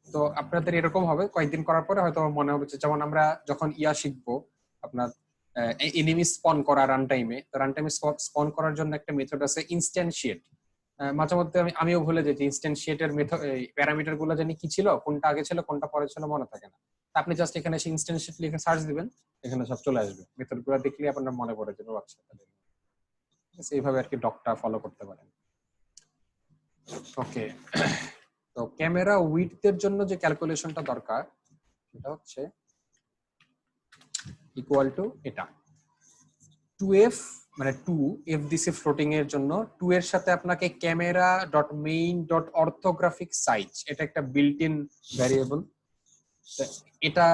তো আপনাদের এরকম হবে কয়েকদিন করার পরে হয়তো মনে হবে, যেমন আমরা যখন শিখবো আপনার এনিমি স্পন করা রান টাইমে, তো রান টাইমে স্পন করার জন্য একটা মেথড আছে ইনস্ট্যান্সিয়েট। মাঝে মধ্যে আমিও ভুলে যাই যে ইনস্ট্যান্সিয়েটের মেথড প্যারামিটার গুলো জানি কি ছিল, কোনটা আগে ছিল কোনটা পরে ছিল মনে থাকে না। আপনি জাস্ট এখানে এসে ইনস্ট্যান্সিয়েট লিখে সার্চ দিবেন, এখানে সব চলে আসবে। মেথড গুলো দেখলে আপনার মনে পড়ে যাবে। আচ্ছা, এইভাবে আর কি ডকটা ফলো করতে পারেন। ওকে, তো ক্যামেরা উইডথের জন্য যে ক্যালকুলেশনটা দরকার সেটা হচ্ছে ইকুয়াল টু এটা 2f, মানে 2f দিছে ফ্লোটিং এর জন্য, 2 এর সাথে আপনাকে camera dot main dot orthographic size, এটা একটা বিল্ট ইন ভ্যারিয়েবল, এটা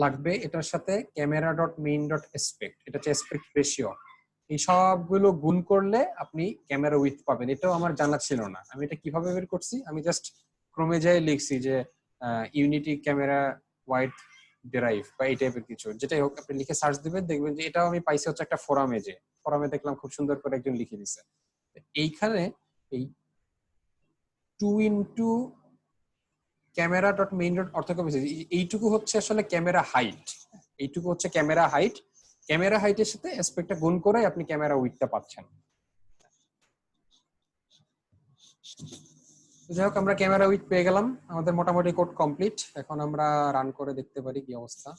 লাগবে। এটার সাথে camera dot main dot aspect, এটা হচ্ছে এসপেক্ট রেশিও। এই সবগুলো গুণ করলে আপনি ক্যামেরা উইথ পাবেন। এটাও আমার জানা ছিল না, আমি এটা কিভাবে বের করছি, আমি জাস্ট ক্রমে যাই লিখছি যে ইউনিটি ক্যামেরা ওয়াইড ডেরাইভ বা এই টাইপের কিছু, যেটাই হোক আপনি লিখে সার্চ দিবেন, দেখবেন যে এটাও আমি পাইছি হচ্ছে একটা ফোরামে, যে ফোরামে দেখলাম খুব সুন্দর করে একজন লিখে দিছে। এইখানে এই 2 into camera dot main dot orthographic, এইটুকু হচ্ছে আসলে ক্যামেরা হাইট, এইটুকু হচ্ছে ক্যামেরা হাইট। ক্যামেরা হাইটের সাথে অ্যাসপেক্টটা গুণ করে আপনি ক্যামেরা উইডথটা পাচ্ছেন। যাই হোক, আমরা ক্যামেরা উইথ পেয়ে গেলাম, আমাদের মোটামুটি কোড কমপ্লিট। এখন আমরা রান করে দেখতে পারি কি অবস্থা।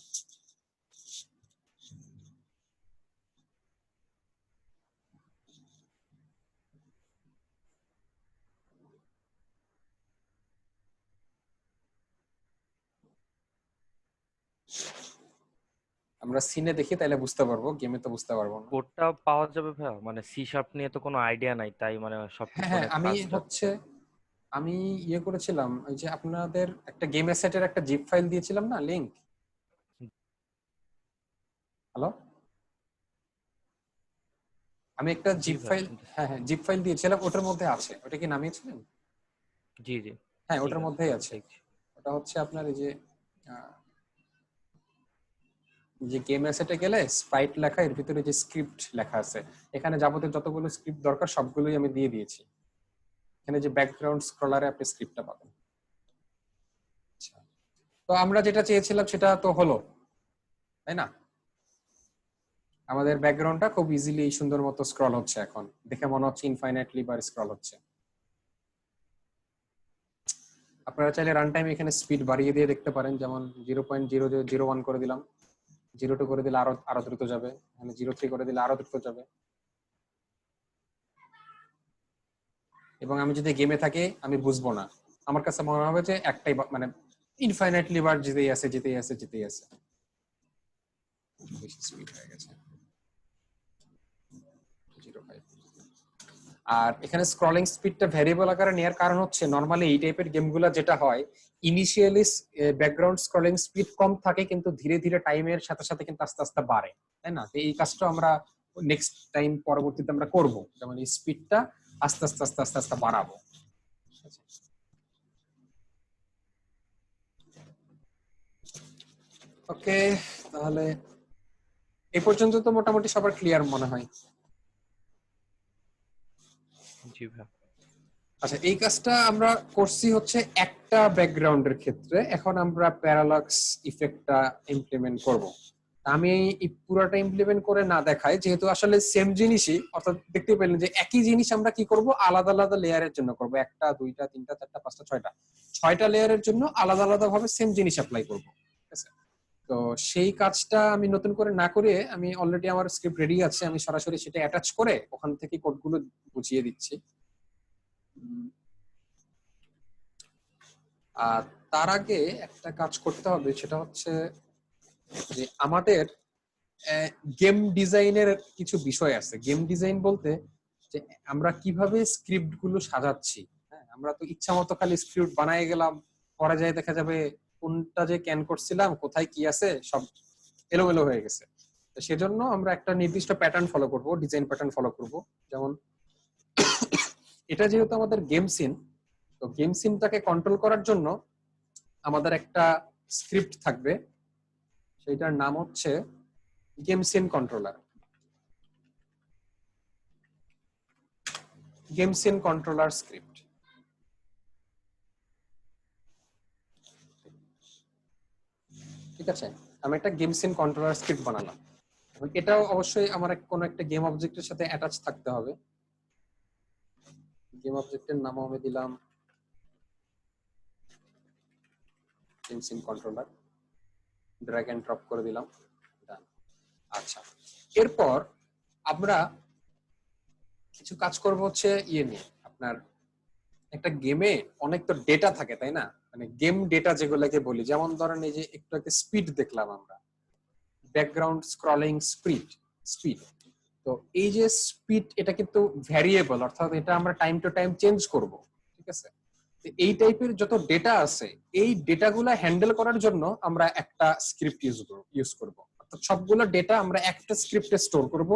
আমরা সিনে দেখি তাহলে বুঝতে পারবো, গেমে তো বুঝতে পারবো না। কোডটা পাওয়া যাবে ভাইয়া? মানে সি শার্প নিয়ে তো কোনো আইডিয়া নাই, তাই মানে হ্যাঁ সবকিছু হ্যাঁ, অনেক আমি ফাস্ট। হচ্ছে আমি করেছিলাম, ওই যে আপনাদের একটা গেম অ্যাসেটের একটা জিপ ফাইল দিয়েছিলাম না, লিংক। হ্যালো, আমি একটা জি জিপ ভাই, ফাইল, শুনতেছি। হ্যাঁ হ্যাঁ, জিপ ফাইল দিয়েছিলাম, ওটার মধ্যে আছে। ওটা কি নামিয়েছিলেন? জি জি, হ্যাঁ, ঠিক ওটার আছে, মধ্যেই আছে। দেখছি। ওটা হচ্ছে আপনার এই যে যে গেম অ্যাসেটে গেলে স্প্রাইট লেখা, এর ভিতরে যে স্ক্রিপ্ট লেখা আছে, এখানে যাবতীয় যতগুলো স্ক্রিপ্ট দরকার সবগুলোই আমি দিয়ে দিয়েছি। এখানে যে ব্যাকগ্রাউন্ড স্ক্রলারে আপনি স্ক্রিপ্টটা পাবেন। আচ্ছা, তো আমরা যেটা চেয়েছিলাম সেটা তো হলো, তাই না? আমাদের ব্যাকগ্রাউন্ডটা খুব ইজিলি সুন্দর মতো স্ক্রল হচ্ছে, এখন দেখে মনে হচ্ছে ইনফাইনাইটলি বার স্ক্রল হচ্ছে। আপনারা চাইলে রান টাইম এখানে স্পিড বাড়িয়ে দিয়ে দেখতে পারেন, যেমন 0.0001 করে দিলাম, 0.2 করে দিলে আরো আরো দ্রুত যাবে, মানে 0.3 করে দিলে আরো দ্রুত যাবে। এবং আমি যদি গেমে থাকি আমি বুঝবো না, আমার কাছে মনে হবে যে একটাই মানে ইনফাইনাইটলি বার জিতেই আছে জিতেই আছে জিতেই আছে। বেশি স্পিড হয়ে গেছে, 0.5। আর এখানে স্ক্রলিং স্পিডটা ভ্যারিয়েবল আকারে নেওয়ার কারণ হচ্ছে, নরমালি এই টাইপের গেমগুলো যেটা হয়, ইনিশিয়ালি ব্যাকগ্রাউন্ড স্ক্রলিং স্পিড কম থাকে, কিন্তু ধীরে ধীরে টাইমের সাথে সাথে কিন্তু আস্তে আস্তে বাড়ে, তাই না? তো এই কাজটা আমরা নেক্সট টাইম পরবর্তীতে আমরা করব, যেমন এই স্পিডটা আস্তে আস্তে আস্তে আস্তে আস্তে বাড়াবো। ওকে, তাহলে এই পর্যন্ত তো মোটামুটি সবার ক্লিয়ার মনে হয়। জি ভাই। আচ্ছা, এই কাজটা আমরা করছি হচ্ছে একটা ব্যাকগ্রাউন্ডের ক্ষেত্রে, এখন আমরা প্যারালাক্স ইফেক্টটা ইমপ্লিমেন্ট করব। আমি এই পুরোটা ইমপ্লিমেন্ট করে না দেখাই, যেহেতু আসলে সেম জিনিসই, অর্থাৎ দেখতে পেলেন যে একই জিনিস আমরা কি করব, আলাদা আলাদা লেয়ারের জন্য করব, একটা দুইটা তিনটা চারটা পাঁচটা ছয়টা লেয়ারের জন্য আলাদা আলাদা ভাবে সেম জিনিস অ্যাপ্লাই করব, ঠিক আছে? তো সেই কাজটা আমি নতুন করে না করে আমি অলরেডি আমার স্ক্রিপ্ট রেডি আছে, আমি সরাসরি সেটা অ্যাটাচ করে ওখান থেকে কোডগুলো বুঝিয়ে দিচ্ছি। আর তার আগে একটা কাজ করতে হবে, সেটা হচ্ছে যে আমাদের গেম ডিজাইনের কিছু বিষয় আছে। গেম ডিজাইন বলতে যে আমরা কিভাবে স্ক্রিপ্ট গুলো সাজাচ্ছি। হ্যাঁ, আমরা তো ইচ্ছা মতো খালি স্ক্রিপ্ট বানায় গেলাম, পরে যায় দেখা যাবে কোনটা যে ক্যান করছিলাম, কোথায় কি আছে সব এলোমেলো হয়ে গেছে। তো সেজন্য আমরা একটা নির্দিষ্ট প্যাটার্ন ফলো করব, ডিজাইন প্যাটার্ন ফলো করব। যেমন এটা যেহেতু আমাদের গেম সিন, তো গেম সিনটাকে কন্ট্রোল করার জন্য আমাদের একটা স্ক্রিপ্ট থাকবে, সেইটার নাম হচ্ছে game scene controller. Game scene controller script. ঠিক আছে, আমি একটা গেম সিন কন্ট্রোলার স্ক্রিপ্ট বানালাম। এটাও অবশ্যই আমার কোনো একটা গেম অবজেক্টের সাথে অ্যাটাচ থাকতে হবে। গেম অবজেক্টের নামও আমি দিলাম game scene controller, drag and drop করে দিলাম। আচ্ছা, এরপর আমরা কিছু কাজ করব হচ্ছে ইয়ে নিয়ে। আপনার একটা গেমে অনেক তো ডেটা থাকে, তাই না? মানে গেম ডেটা যেগুলোকে বলি, যেমন ধরেন এই যে একটু আগে স্পিড দেখলাম আমরা, ব্যাকগ্রাউন্ড স্ক্রলিং স্পিড স্পিড। তো এই যে স্পিড, এটা কিন্তু ভ্যারিয়েবল, অর্থাৎ এটা আমরা টাইম টু টাইম চেঞ্জ করব। ঠিক আছে, এই টাইপের যত ডেটা আছে, এই ডেটাগুলো হ্যান্ডেল করার জন্য আমরা একটা স্ক্রিপ্ট ইউজ করব। অর্থাৎ সবগুলো ডেটা আমরা একটা স্ক্রিপ্টে স্টোর করব,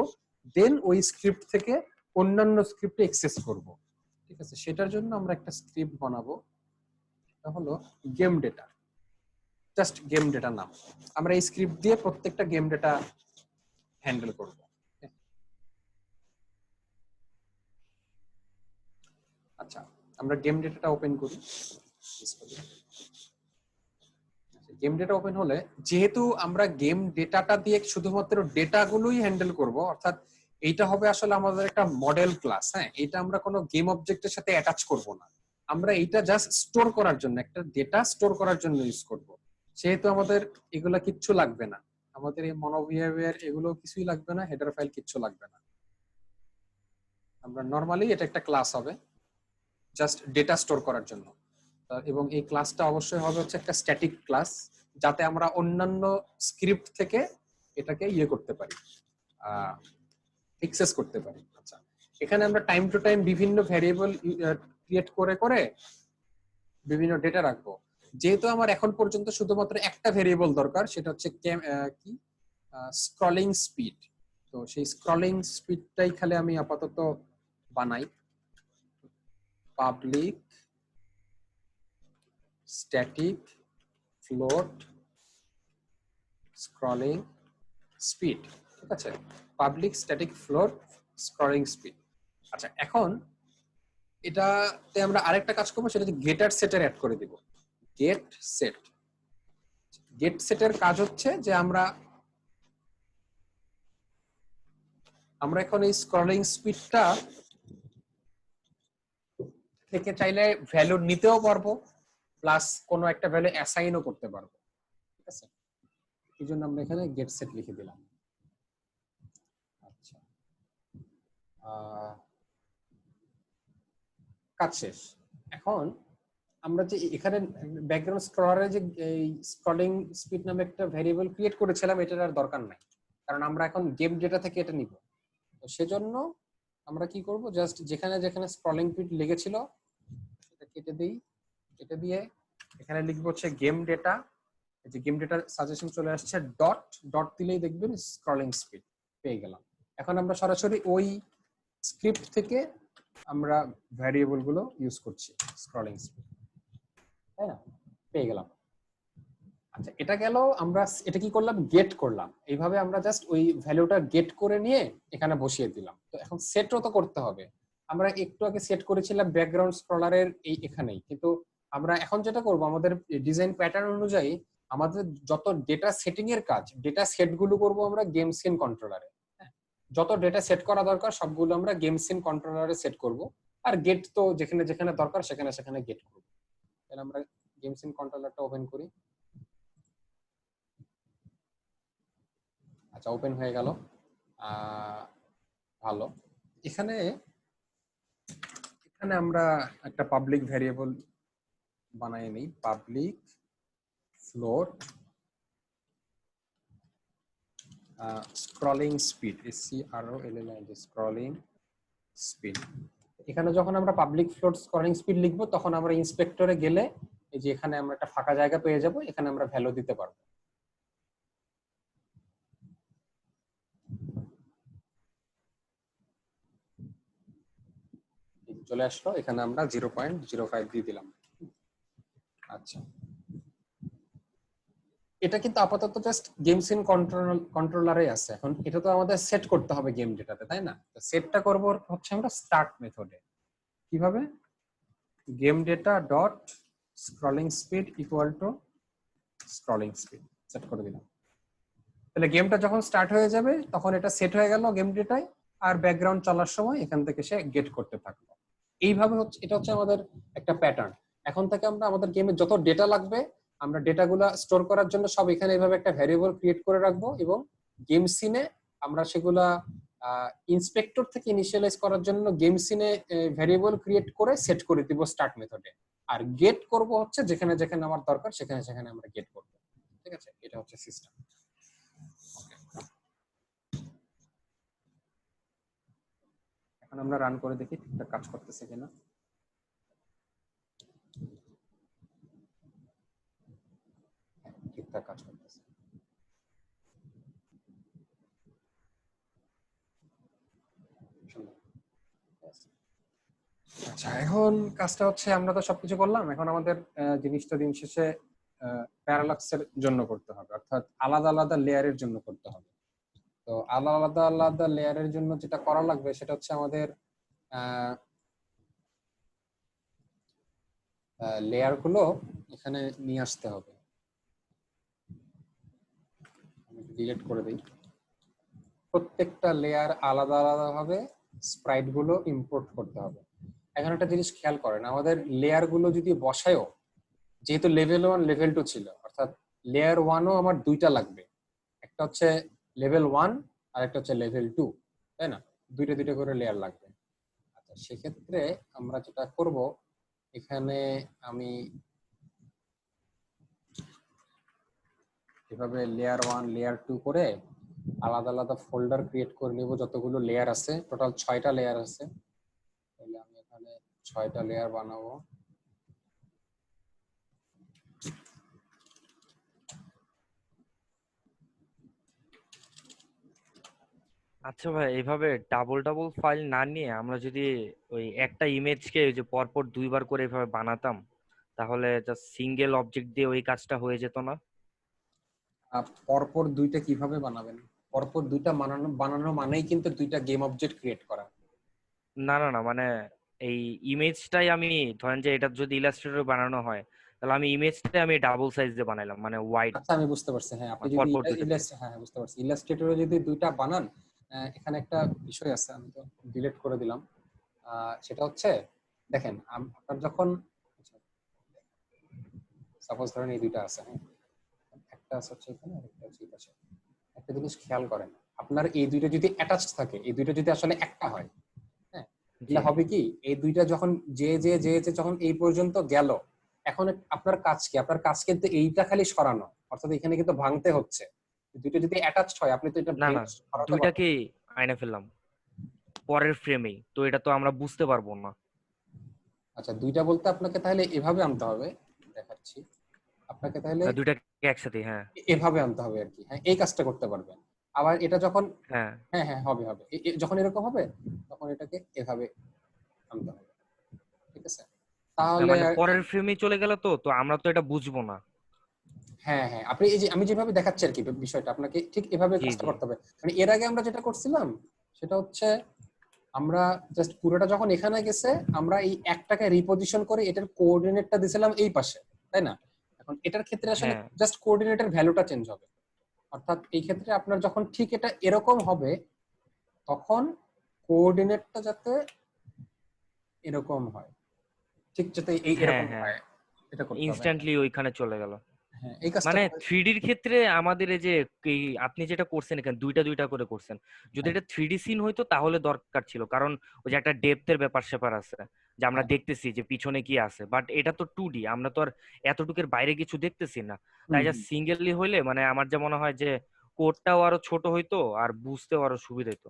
দেন ওই স্ক্রিপ্ট থেকে অন্যান্য স্ক্রিপ্টে অ্যাক্সেস করব। ঠিক আছে, সেটার জন্য আমরা একটা স্ক্রিপ্ট বানাবো, এটা হলো game data. Just game data নাম। আমরা এই স্ক্রিপ্ট দিয়ে প্রত্যেকটা গেম ডেটা হ্যান্ডেল করব। আচ্ছা, আমরা গেম ডেটাটা ওপেন করি। গেম ডেটা ওপেন হলে, যেহেতু আমরা গেম ডেটাটা দিয়ে শুধুমাত্র ডেটাগুলোই হ্যান্ডেল করব, অর্থাৎ এইটা হবে আসলে আমাদের একটা মডেল ক্লাস। হ্যাঁ, এটা আমরা কোনো গেম অবজেক্টের সাথে অ্যাটাচ করব না, আমরা এইটা জাস্ট স্টোর করার জন্য, একটা ডেটা স্টোর করার জন্য ইউজ করব। সেহেতু আমাদের এগুলা কিচ্ছু লাগবে না, আমাদের এই মনোবিহেভিয়ার এগুলো কিছুই লাগবে না, হেডার ফাইল কিচ্ছু লাগবে না। আমরা নরমালি এটা একটা ক্লাস হবে জাস্ট ডেটা স্টোর করার জন্য। এবং এই ক্লাসটা অবশ্যই হবে হচ্ছে একটা স্ট্যাটিক ক্লাস, যাতে আমরা অন্যান্য স্ক্রিপ্ট থেকে এটাকে ইয়ে করতে পারি, অ্যাক্সেস করতে পারি। আচ্ছা, এখানে আমরা টাইম টু টাইম বিভিন্ন ভ্যারিয়েবল ক্রিয়েট করে করে বিভিন্ন ডেটা রাখবো। যেহেতু আমার এখন পর্যন্ত শুধুমাত্র একটা ভ্যারিয়েবল দরকার, সেটা হচ্ছে কি স্ক্রলিং স্পিড। তো সেই স্ক্রলিং স্পিডটাই খালি আমি আপাতত বানাই, public static float scrolling speed. ঠিক আছে, public static float scrolling speed. আচ্ছা, এখন এটাতে আমরা আরেকটা কাজ করবো, সেটা হচ্ছে গেটার সেটার অ্যাড করে দিব। Get set. গেট সেটের কাজ হচ্ছে যে আমরা এখন এই স্ক্রলিং স্পিডটা থেকে চাইলে ভ্যালু নিতেও পারবো, প্লাস কোনো একটা ভ্যালু অ্যাসাইনও করতে পারবো। ঠিক আছে, এই জন্য আমরা এখানে গেট সেট লিখে দিলাম। আচ্ছা, কাজ শেষ। এখন আমরা যে এখানে ব্যাকগ্রাউন্ড স্ক্রলারে যে এই স্ক্রলিং স্পিড নামে একটা ভ্যারিয়েবল ক্রিয়েট করেছিলাম, এটার আর দরকার নাই, কারণ আমরা এখন গেম ডেটা থেকে এটা নিব। তো সেজন্য আমরা কি করব, জাস্ট যেখানে যেখানে স্ক্রলিং স্পিড লেগেছিল সেটা কেটে দিই, কেটে দিয়ে এখানে লিখবো হচ্ছে গেম ডেটা। এই যে গেম ডেটার সাজেশন চলে আসছে, ডট ডট দিলেই দেখবেন স্ক্রলিং স্পিড পেয়ে গেলাম। এখন আমরা সরাসরি ওই স্ক্রিপ্ট থেকে আমরা ভ্যারিয়েবল গুলো ইউজ করছি, স্ক্রলিং স্পিড, তাই না? পেয়ে গেলাম। আচ্ছা, এটা গেল, আমরা এটা কি করলাম, গেট করলাম। এইভাবে আমরা জাস্ট ওই ভ্যালুটা গেট করে নিয়ে এখানে বসিয়ে দিলাম। তো এখন সেটও তো করতে হবে। আমরা একটু আগে সেট করেছিলাম ব্যাকগ্রাউন্ড স্ক্রলারের এই এখানেই, কিন্তু আমরা এখন যেটা করব, আমাদের ডিজাইন প্যাটার্ন অনুযায়ী আমাদের যত ডেটা সেটিং এর কাজ, ডেটা সেট গুলো করবো আমরা গেম সিন কন্ট্রোলারে। যত ডেটা সেট করা দরকার সবগুলো আমরা গেম সিন কন্ট্রোলারে সেট করব, আর গেট তো যেখানে যেখানে দরকার সেখানে সেখানে গেট করব। তাহলে আমরা গেম সিন কন্ট্রোলারটা ওপেন করি। আচ্ছা, ওপেন হয়ে গেল। আহ, ভালো। এখানে এখানে আমরা একটা পাবলিক ভ্যারিয়েবল বানাই নিই, public float scrolling speed, SCROLLING, scrolling speed. এখানে যখন আমরা পাবলিক ফ্লোট স্ক্রলিং স্পিড লিখবো, তখন আমরা ইন্সপেক্টরে গেলে এই যে এখানে আমরা একটা ফাঁকা জায়গা পেয়ে যাব, এখানে আমরা ভ্যালু দিতে পারবো। চলে আসলো, এখানে আমরা 0.05 দিয়ে দিলাম। আচ্ছা, এটা কিন্তু আপাতত জাস্ট গেম সিন কন্ট্রোলারে আছে। এখন এটা তো আমাদের সেট করতে হবে গেম ডেটাতে, তাই না? তো সেটটা করব হচ্ছে আমরা স্টার্ট মেথডে। কিভাবে? Game data dot scrolling speed equal to scrolling speed set করে দিলাম। তাহলে গেমটা যখন স্টার্ট হয়ে যাবে তখন এটা সেট হয়ে গেল গেম ডেটায়, আর ব্যাকগ্রাউন্ড চলার সময় এখান থেকে সে গেট করতে থাকলো। এইভাবে হচ্ছে, এটা হচ্ছে আমাদের একটা প্যাটার্ন। এখন থেকে আমরা আমাদের গেমে যত ডেটা লাগবে, আমরা ডেটাগুলো স্টোর করার জন্য সব এখানে এইভাবে একটা ভ্যারিয়েবল ক্রিয়েট করে রাখবো, এবং গেম সিনে আমরা সেগুলা ইন্সপেক্টর থেকে ইনিশিয়ালাইজ করার জন্য গেম সিনে ভ্যারিয়েবল ক্রিয়েট করে সেট করে দিব স্টার্ট মেথডে। আর গেট করব হচ্ছে যেখানে যেখানে আমার দরকার সেখানে সেখানে আমরা গেট করব। ঠিক আছে, এটা হচ্ছে সিস্টেম। এখন আমরা রান করে দেখি ঠিকঠাক কাজ করতেছে কিনা। ঠিকঠাক কাজ করতেছে। আচ্ছা, এখন কাজটা হচ্ছে আমরা তো সবকিছু করলাম, এখন আমাদের জিনিসটা দিন শেষে প্যারালাক্সের জন্য করতে হবে, অর্থাৎ আলাদা আলাদা লেয়ারের জন্য করতে হবে। তো আলাদা আলাদা লেয়ারের জন্য যেটা করা লাগবে সেটা হচ্ছে আমাদের লেয়ার গুলো এখানে নিয়ে আসতে হবে। আমি ডিলিট করে দিই। প্রত্যেকটা লেয়ার আলাদা আলাদা ভাবে স্প্রাইট গুলো ইম্পোর্ট করতে হবে। এখন একটা জিনিস খেয়াল করেন, আমাদের লেয়ার গুলো যদি বসায়ও, যেহেতু লেভেল 1 লেভেল 2 ছিল, অর্থাৎ লেয়ার 1ও আমার দুইটা লাগবে, একটা হচ্ছে লেভেল 1 আর একটা হচ্ছে লেভেল 2, তাই না? দুইটা দুইটা করে লেয়ার লাগবে। আচ্ছা, সেক্ষেত্রে আমরা যেটা করব, এখানে আমি এভাবে লেয়ার 1 লেয়ার 2 করে আলাদা আলাদা ফোল্ডার ক্রিয়েট করে নিব। যতগুলো লেয়ার আছে, টোটাল 6টা লেয়ার আছে, তাহলে আমি এখানে 6টা লেয়ার বানাবো। আচ্ছা ভাই, এইভাবে ডাবল ডাবল ফাইল না নিয়ে আমরা যদি ওই একটা ইমেজকে ওই যে পরপর দুইবার করে এভাবে বানাতাম, তাহলে জাস্ট সিঙ্গেল অবজেক্ট দিয়ে ওই কাজটা হয়ে যেত না? পরপর দুইটা কিভাবে বানাবেন? পরপর দুইটা বানানো বানানো মানেই কিন্তু দুইটা গেম অবজেক্ট ক্রিয়েট করা। না না না, মানে এই ইমেজটাই আমি, ধরেন যে এটা যদি ইলাস্ট্রেটর বানানো হয়, তাহলে আমি ইমেজটাই আমি ডাবল সাইজ দিয়ে বানাইলাম, মানে ওয়াইড, আচ্ছা, আমি বুঝতে পারছি। হ্যাঁ, আপনি যদি পরপর দুইটা দিয়ে। হ্যাঁ হ্যাঁ, বুঝতে পারছি, ইলাস্ট্রেটরে যদি দুইটা বানান, এখানে একটা বিষয় আছে, আমি তো ডিলিট করে দিলাম। সেটা হচ্ছে, দেখেন আপনার যখন, সাপোজ ধরেন এই দুইটা আছে, হ্যাঁ, একটা আছে হচ্ছে এখানে আর একটা হচ্ছে এই পাশে। একটা জিনিস খেয়াল করেন, আপনার এই দুইটা যদি অ্যাটাচড থাকে, এই দুইটা যদি আসলে একটা হয়, হ্যাঁ, জি। তাহলে হবে কি, এই দুইটা যখন যে যখন এই পর্যন্ত গেল, এখন আপনার কাজ কি? আপনার কাজ কিন্তু এইটা খালি সরানো, অর্থাৎ এখানে কিন্তু ভাঙতে হচ্ছে। দুইটা যদি অ্যাটাচড হয়, আপনি তো এটা না না, ভেঙে সরাতে পারবেন। দুইটাকেই আইনা ফেললাম পরের ফ্রেমেই, তো এটা তো আমরা বুঝতে পারবো না। আচ্ছা, দুইটা বলতে আপনাকে তাহলে এভাবে আনতে হবে, দেখাচ্ছি আপনাকে। তাহলে দুইটাকে একসাথে, হ্যাঁ। এভাবে আনতে হবে আর কি। হ্যাঁ, এই কাজটা করতে পারবেন। আবার এটা যখন, হ্যাঁ, হ্যাঁ হ্যাঁ, হবে হবে, যখন এরকম হবে তখন এটাকে এভাবে আনতে হবে। ঠিক আছে, না তাহলে মানে পরের ফ্রেমেই চলে গেল, তো তো আমরা তো এটা বুঝবো না। হ্যাঁ হ্যাঁ, আপনি এই যে আমি যেভাবে দেখাচ্ছি আর কি বিষয়টা, আপনাকে ঠিক এভাবে জি কাজটা জি। করতে হবে। মানে এর আগে আমরা যেটা করছিলাম সেটা হচ্ছে, আমরা জাস্ট পুরোটা যখন এখানে গেছে, আমরা এই একটাকে রিপোজিশন করে এটার কোঅর্ডিনেটটা দিছিলাম এই পাশে, তাই না? এখন এটার ক্ষেত্রে আসলে হ্যাঁ জাস্ট কোঅর্ডিনেটের ভ্যালুটা চেঞ্জ হবে। অর্থাৎ এই ক্ষেত্রে আপনার যখন ঠিক এটা এরকম হবে, তখন কোঅর্ডিনেটটা যাতে এরকম হয়, ঠিক যাতে এই হ্যাঁ এরকম হ্যাঁ, হয়, এটা করতে হবে। হ্যাঁ ইনস্ট্যান্টলি ওইখানে চলে গেল। হ্যাঁ এই কাজটা মানে থ্রিডির ক্ষেত্রে আমাদের এই যে আপনি যেটা করছেন এখানে দুইটা দুইটা করে করছেন, যদি হ্যাঁ এটা থ্রিডি সিন হইতো তাহলে দরকার ছিল, কারণ ওই যে একটা ডেপথের ব্যাপার স্যাপার আছে, যে আমরা হ্যাঁ দেখতেছি যে পিছনে কি আছে, বাট এটা তো 2D, আমরা তো আর এতটুকুর বাইরে কিছু দেখতেছি না। হুম তাই যা হুম। সিঙ্গেললি হইলে মানে আমার যা মনে হয় যে কোডটাও আরো ছোট হইতো আর বুঝতেও আরো সুবিধা হইতো।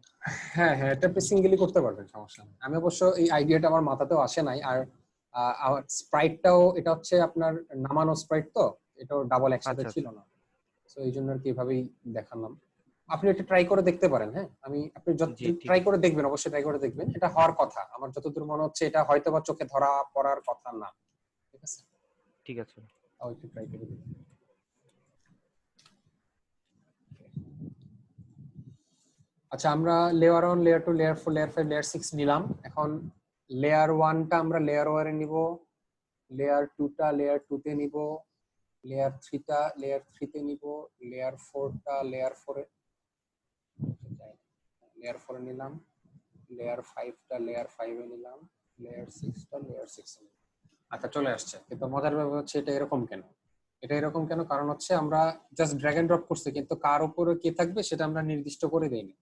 হ্যাঁ হ্যাঁ এটা আপনি সিঙ্গেলি করতে পারবেন, সমস্যা নেই। আমি অবশ্য এই আইডিয়াটা আমার মাথাতেও আসে নাই। আর আমার স্প্রাইটটাও এটা হচ্ছে আপনার নামানো স্প্রাইট, তো এটাও ডাবল একসাথে আচ্ছা ছিল আচ্ছা। না। তো এই জন্য আর কি এভাবেই দেখালাম। আপনি এটা ট্রাই করে দেখতে পারেন। হ্যাঁ আমি আপনি যত জি ঠিক ট্রাই আছে। করে দেখবেন, অবশ্যই ট্রাই করে দেখবেন। এটা হওয়ার কথা, আমার যতদূর মনে হচ্ছে এটা হয়তো বা চোখে ধরা পড়ার কথা না। ঠিক আছে, ঠিক আছে। তাও একটু ট্রাই করে দেখবেন। আচ্ছা আমরা layer 1, layer 2, layer 4, layer 5, layer 6 নিলাম। এখন লেয়ার 1টা আমরা লেয়ার 1 এ নিব, লেয়ার 2টা লেয়ার 2 তে নিব, লেয়ার 3টা লেয়ার 3 তে নিব, লেয়ার 4টা লেয়ার 4 এ, লেয়ার 4 এ নিলাম, লেয়ার 5টা লেয়ার 5 এ নিলাম, লেয়ার 6টা লেয়ার 6 এ নিলাম। আচ্ছা চলে আসছে, কিন্তু মজার ব্যাপার হচ্ছে এটা এরকম কেন? এটা এরকম কেন, কারণ হচ্ছে আমরা জাস্ট ড্র্যাগ এন্ড ড্রপ করছি, কিন্তু কার উপরে কে থাকবে সেটা আমরা নির্দিষ্ট করে দেইনি।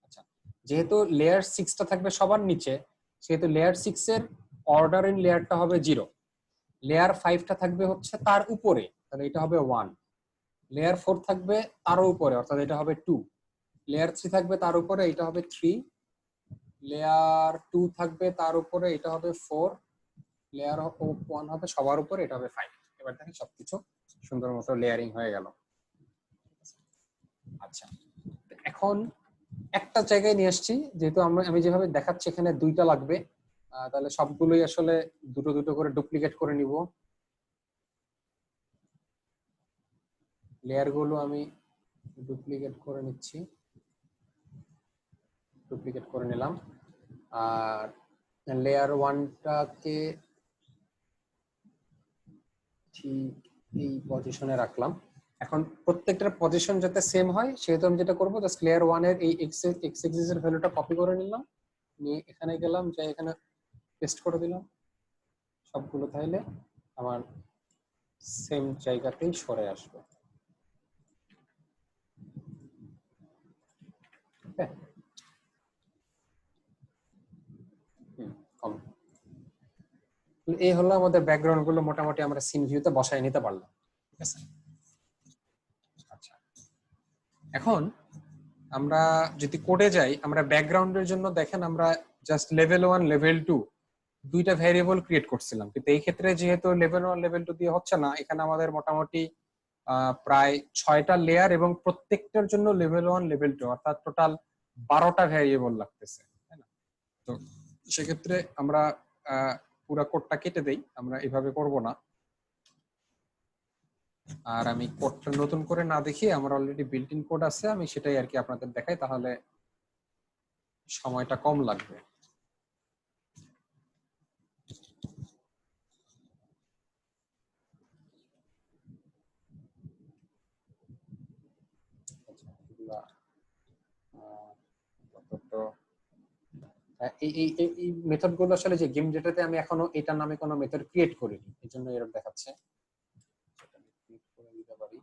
আচ্ছা, যেহেতু লেয়ার 6টা থাকবে সবার নিচে, সেহেতু লেয়ার 6 এর অর্ডার ইন লেয়ারটা হবে 0, লেয়ার 5টা থাকবে হচ্ছে তার উপরে, তাহলে এটা হবে 1, লেয়ার 4 থাকবে তারও উপরে, অর্থাৎ এটা হবে 2, লেয়ার 3 থাকবে তার উপরে, এটা হবে 3, লেয়ার 2 থাকবে তার উপরে, এটা হবে 4, লেয়ার 1 হবে সবার উপরে, এটা হবে 5। এবার দেখেন সবকিছু সুন্দর মতো লেয়ারিং হয়ে গেল। আচ্ছা এখন একটা জায়গায় নিয়ে আসছি, যেহেতু আমি যেভাবে দেখাচ্ছি এখানে দুইটা লাগবে, তাহলে সবগুলোই আসলে দুটো দুটো করে ডুপ্লিকেট করে নিব। লেয়ার গুলো আমি ডুপ্লিকেট করে নিচ্ছি, ডুপ্লিকেট করে নিলাম। আর লেয়ার 1টাকে ঠিক এই পজিশনে রাখলাম। এখন প্রত্যেকটার পজিশন যাতে সেম হয় সেহেতু আমি যেটা করবো, জাস্ট লেয়ার 1 এর এই এক্স এক্সিস এর ভ্যালুটা কপি করে নিলাম, নিয়ে এখানে গেলাম, যে এখানে পেস্ট করে দিলাম সবগুলো, তাহলে আমার সেম জায়গাতেই সরে আসবে। কম। এই হলো আমাদের ব্যাকগ্রাউন্ড গুলো, মোটামুটি আমরা সিন ভিউতে বসাই নিতে পারলাম। ঠিক আছে। আচ্ছা এখন আমরা যদি কোডে যাই, আমরা ব্যাকগ্রাউন্ডের জন্য দেখেন আমরা জাস্ট লেভেল 1 লেভেল 2 দুইটা ভ্যারিয়েবল ক্রিয়েট করছিলাম, কিন্তু এই ক্ষেত্রে যেহেতু লেভেল 1 লেভেল 2 দিয়ে হচ্ছে না, এখানে আমাদের মোটামুটি প্রায় 6টা লেয়ার এবং প্রত্যেকটার জন্য লেভেল 1 লেভেল 2 অর্থাৎ টোটাল 12টা ভ্যারিয়েবল লাগতেছে, তাই না? তো সেক্ষেত্রে আমরা পুরো কোডটা কেটে দেই, আমরা এভাবে করব না। আর আমি কোডটা নতুন করে না দেখিয়ে, আমার অলরেডি বিল্ট ইন কোড আছে, আমি সেটাই আর কি আপনাদের দেখাই, তাহলে সময়টা কম লাগবে। আচ্ছা, এগুলা, আপাতত এই এই এই মেথড গুলো আসলে যে গেম যেটাতে আমি এখনো এটার নামে কোনো মেথড ক্রিয়েট করিনি, এই জন্য এরকম দেখাচ্ছে। সেটা আমি ক্রিয়েট করে দিতে পারি।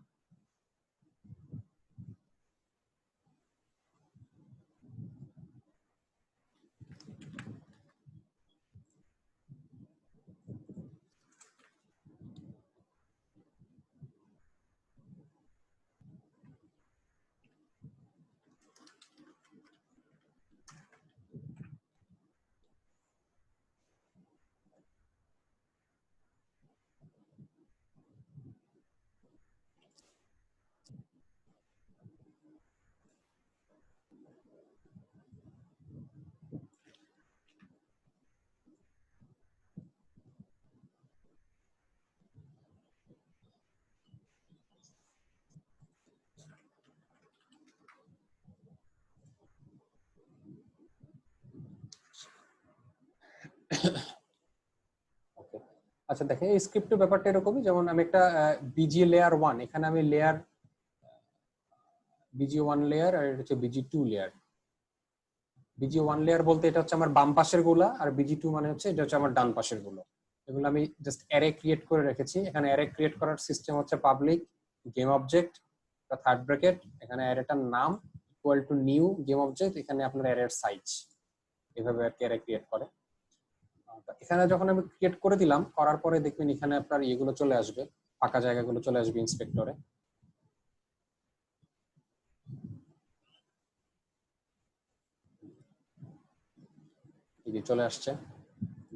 ওকে, আচ্ছা দেখেন এই স্ক্রিপ্টের ব্যাপারটা এরকমই, যেমন আমি একটা বিজি লেয়ার 1, এখানে আমি লেয়ার বিজি 1 লেয়ার, আর এটা হচ্ছে বিজি 2 লেয়ার। বিজি 1 লেয়ার বলতে এটা হচ্ছে আমার বাম পাশের গুলা, আর বিজি 2 মানে হচ্ছে এটা হচ্ছে আমার ডান পাশের গুলো। এগুলো আমি জাস্ট অ্যারে ক্রিয়েট করে রেখেছি। এখানে অ্যারে ক্রিয়েট করার সিস্টেম হচ্ছে public game object, third bracket, এখানে অ্যারেটার নাম equal to new game object, এখানে আপনার অ্যারের সাইজ, এভাবে আর কি অ্যারে ক্রিয়েট করে। এখানে যখন আমি ক্রিয়েট করে দিলাম, করার পরে দেখবেন এখানে আপনার ইয়েগুলো চলে আসবে, ফাঁকা জায়গাগুলো চলে আসবে ইন্সপেক্টরে। এই চলে আসছে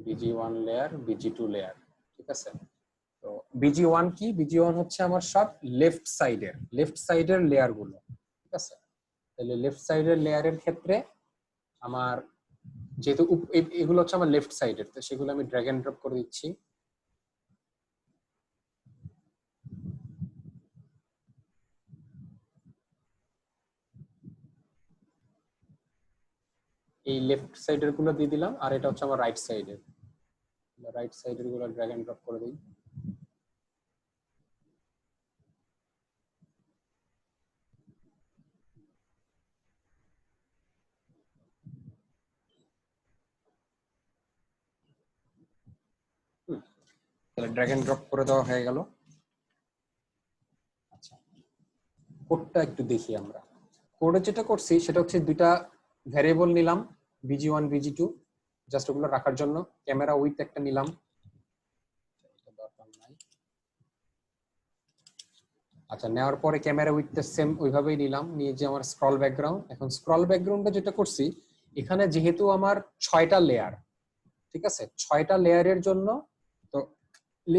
BG1 লেয়ার, BG2 লেয়ার, ঠিক আছে। তো BG1 কি? BG1 হচ্ছে আমার সব লেফট সাইডের লেয়ার গুলো, ঠিক আছে। তাহলে লেফট সাইডের লেয়ারের ক্ষেত্রে আমার যেহেতু এগুলো হচ্ছে আমার লেফট সাইডের, তো সেগুলো আমি ড্র্যাগ এন্ড ড্রপ করে দিচ্ছি। এই লেফট সাইডের গুলো দিয়ে দিলাম, আর এটা হচ্ছে আমার রাইট সাইডের গুলো ড্র্যাগ এন্ড ড্রপ করে দিই। তাহলে ড্র্যাগ এন্ড ড্রপ করে দেওয়া হয়ে গেল। আচ্ছা, কোডটা একটু দেখি আমরা। কোডে যেটা করছি সেটা হচ্ছে দুইটা ভ্যারিয়েবল নিলাম, BG1 BG2, জাস্ট ওগুলো রাখার জন্য। ক্যামেরা উইথ একটা নিলাম, আচ্ছা নেওয়ার পরে ক্যামেরা উইথটা সেম ওইভাবেই নিলাম, নিয়ে যে আমার স্ক্রল ব্যাকগ্রাউন্ড, এখন স্ক্রল ব্যাকগ্রাউন্ডে যেটা করছি এখানে যেহেতু আমার 6টা লেয়ার, ঠিক আছে, 6টা লেয়ারের জন্য তো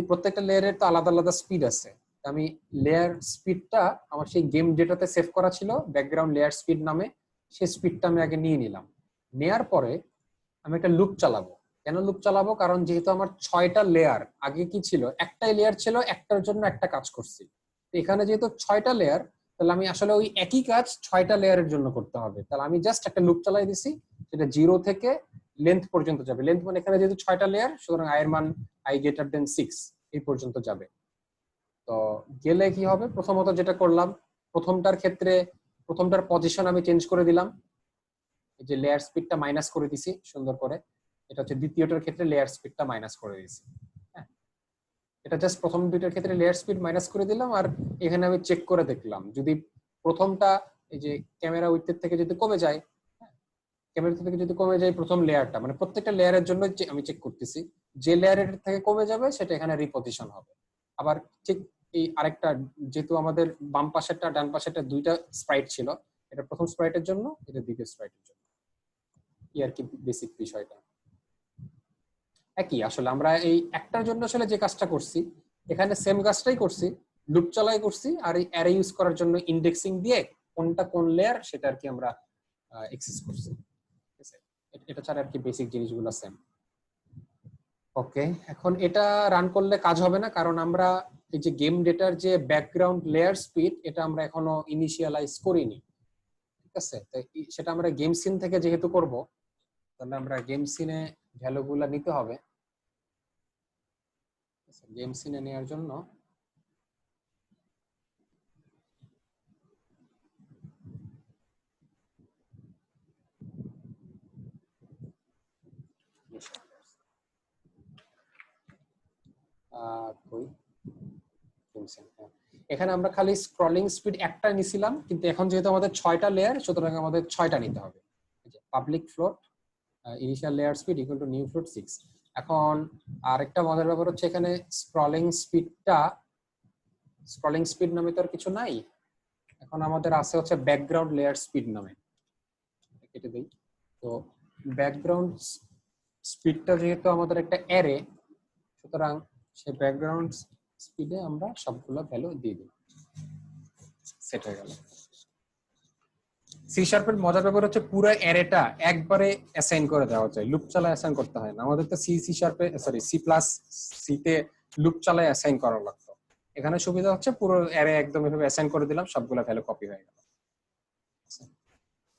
প্রত্যেকটা লেয়ারের তো আলাদা আলাদা স্পিড আছে। আমি লেয়ার স্পিডটা আমার সেই গেম ডেটাতে সেভ করা ছিল ব্যাকগ্রাউন্ড লেয়ার স্পিড নামে, সেই স্পিডটা আমি আগে নিয়ে নিলাম। নেয়ার পরে আমি একটা লুপ চালাবো। কেন লুপ চালাবো? কারণ যেহেতু আমার 6টা লেয়ার, আগে কি ছিল একটাই লেয়ার ছিল, একটার জন্য একটা কাজ করছি। এখানে যেহেতু 6টা লেয়ার, তাহলে আমি আসলে ওই একই কাজ 6টা লেয়ারের জন্য করতে হবে। তাহলে আমি জাস্ট একটা লুপ চালাই দিছি, সেটা 0 থেকে লেন্থ পর্যন্ত যাবে। লেন্থ মানে এখানে যেহেতু 6টা লেয়ার, সুতরাং আই এর মান i greater than 6 এই পর্যন্ত যাবে। তো গেলে কি হবে, প্রথমত যেটা করলাম, প্রথমটার পজিশন আমি চেঞ্জ করে দিলাম, এই যে লেয়ার স্পিডটা মাইনাস করে দিছি সুন্দর করে। এটা হচ্ছে দ্বিতীয়টার ক্ষেত্রে লেয়ার স্পিডটা মাইনাস করে দিছি। হ্যাঁ, এটা জাস্ট প্রথম দুইটার ক্ষেত্রে লেয়ার স্পিড মাইনাস করে দিলাম। আর এখানে আমি চেক করে দেখলাম যদি প্রথমটা এই যে ক্যামেরা উইথের থেকে যদি কমে যায়, ক্যামেরা থেকে যদি কমে যায় প্রথম লেয়ারটা, মানে প্রত্যেকটা লেয়ারের জন্য আমি চেক করতেছি, যে লেয়ারের থেকে কমে যাবে সেটা এখানে রিপজিশন হবে। আবার ঠিক এই আরেকটা, যেহেতু আমাদের বাম পাশেরটা ডান পাশেরটা দুইটা স্প্রাইট ছিল, এটা প্রথম স্প্রাইটের জন্য, এটা দ্বিতীয় স্প্রাইটের জন্য, এই আর কি বেসিক বিষয়টা একই। আসলে আমরা এই একটার জন্য আসলে যে কাজটা করছি এখানে সেম কাজটাই করছি, লুপ চালাই করছি, আর এই অ্যারে ইউজ করার জন্য ইন্ডেক্সিং দিয়ে কোনটা কোন লেয়ার সেটা আর কি আমরা এক্সেস করছি। ঠিক আছে, এটা ছাড়া আর কি বেসিক জিনিসগুলো সেম। ওকে, এখন এটা রান করলে কাজ হবে না, কারণ আমরা এই যে গেম ডেটার যে ব্যাকগ্রাউন্ড লেয়ার স্পিড, এটা আমরা এখনো ইনিশিয়ালাইজ করিনি। ঠিক আছে, তো সেটা আমরা গেম সিন থেকে যেহেতু করব, তাহলে আমরা গেম সিনে ভ্যালুগুলো নিতে হবে। গেম সিনে নেওয়ার জন্য এখানে আমরা খালি স্ক্রলিং স্পিড একটা নিছিলাম, কিন্তু এখন যেহেতু আমাদের 6টা লেয়ার, সুতরাং আমাদের 6টা নিতে হবে। Public float initial layer speed equal to new float 6। এখন আরেকটা মজার ব্যাপার হচ্ছে এখানে স্ক্রলিং স্পিড নামে তো আর কিছু নাই, এখন আমাদের আছে হচ্ছে ব্যাকগ্রাউন্ড লেয়ার স্পিড নামে। কেটে দেই। তো ব্যাকগ্রাউন্ড স্পিডটা যেহেতু আমাদের একটা অ্যারে, সুতরাং সেই ব্যাকগ্রাউন্ড স্পিডে আমরা সবগুলো ভ্যালু দিয়ে দিই, সেট হয়ে গেল। সি শার্পের মজার ব্যাপার হচ্ছে পুরো অ্যারেটা একবারে অ্যাসাইন করে দেওয়া যায়, লুপ চালায় অ্যাসাইন করতে হয় না। আমাদের তো সি প্লাস সিতে লুপ চালায় অ্যাসাইন করা লাগতো। এখানে সুবিধা হচ্ছে পুরো অ্যারে একদম এভাবে অ্যাসাইন করে দিলাম, সবগুলো ভ্যালু কপি হয়ে গেল।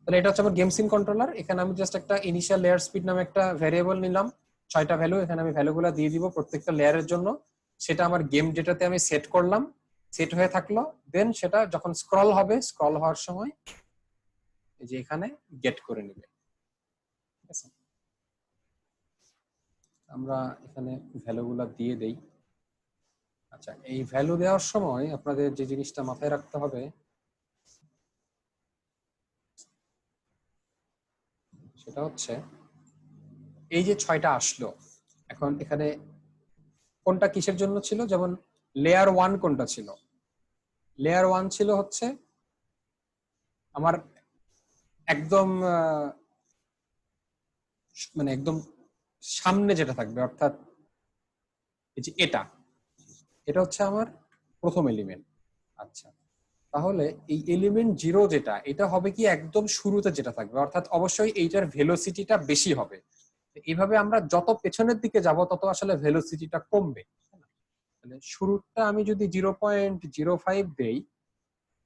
তাহলে এটা হচ্ছে আমার গেম সিন কন্ট্রোলার। এখানে আমি জাস্ট একটা ইনিশিয়াল লেয়ার স্পিড নামে একটা ভ্যারিয়েবল নিলাম, 6টা ভ্যালু, এখানে আমি ভ্যালুগুলো দিয়ে দিব প্রত্যেকটা লেয়ারের জন্য। সেটা আমার গেম ডেটাতে আমি সেট করলাম, সেট হয়ে থাকলো। দেন সেটা যখন স্ক্রল হবে, স্ক্রল হওয়ার সময় এই যে এখানে গেট করে নেবে। ঠিক আছে, আমরা এখানে ভ্যালুগুলো দিয়ে দেই। আচ্ছা, এই ভ্যালু দেওয়ার সময় আপনাদের যে জিনিসটা মাথায় রাখতে হবে সেটা হচ্ছে এই যে 6টা আসলো, এখন এখানে কোনটা কিসের জন্য ছিল, যেমন লেয়ার 1 কোনটা ছিল, লেয়ার 1 ছিল হচ্ছে আমার একদম মানে একদম সামনে যেটা থাকবে, অর্থাৎ এই যে এটা এটা হচ্ছে আমার প্রথম এলিমেন্ট। আচ্ছা, তাহলে এই এলিমেন্ট 0 যেটা, এটা হবে কি একদম শুরুতে যেটা থাকবে, অর্থাৎ অবশ্যই এইটার ভেলোসিটিটা বেশি হবে। এইভাবে আমরা যত পেছনের দিকে যাব তত আসলে ভেলোসিটিটা কমবে। মানে শুরুটা আমি যদি 0.05 দেই,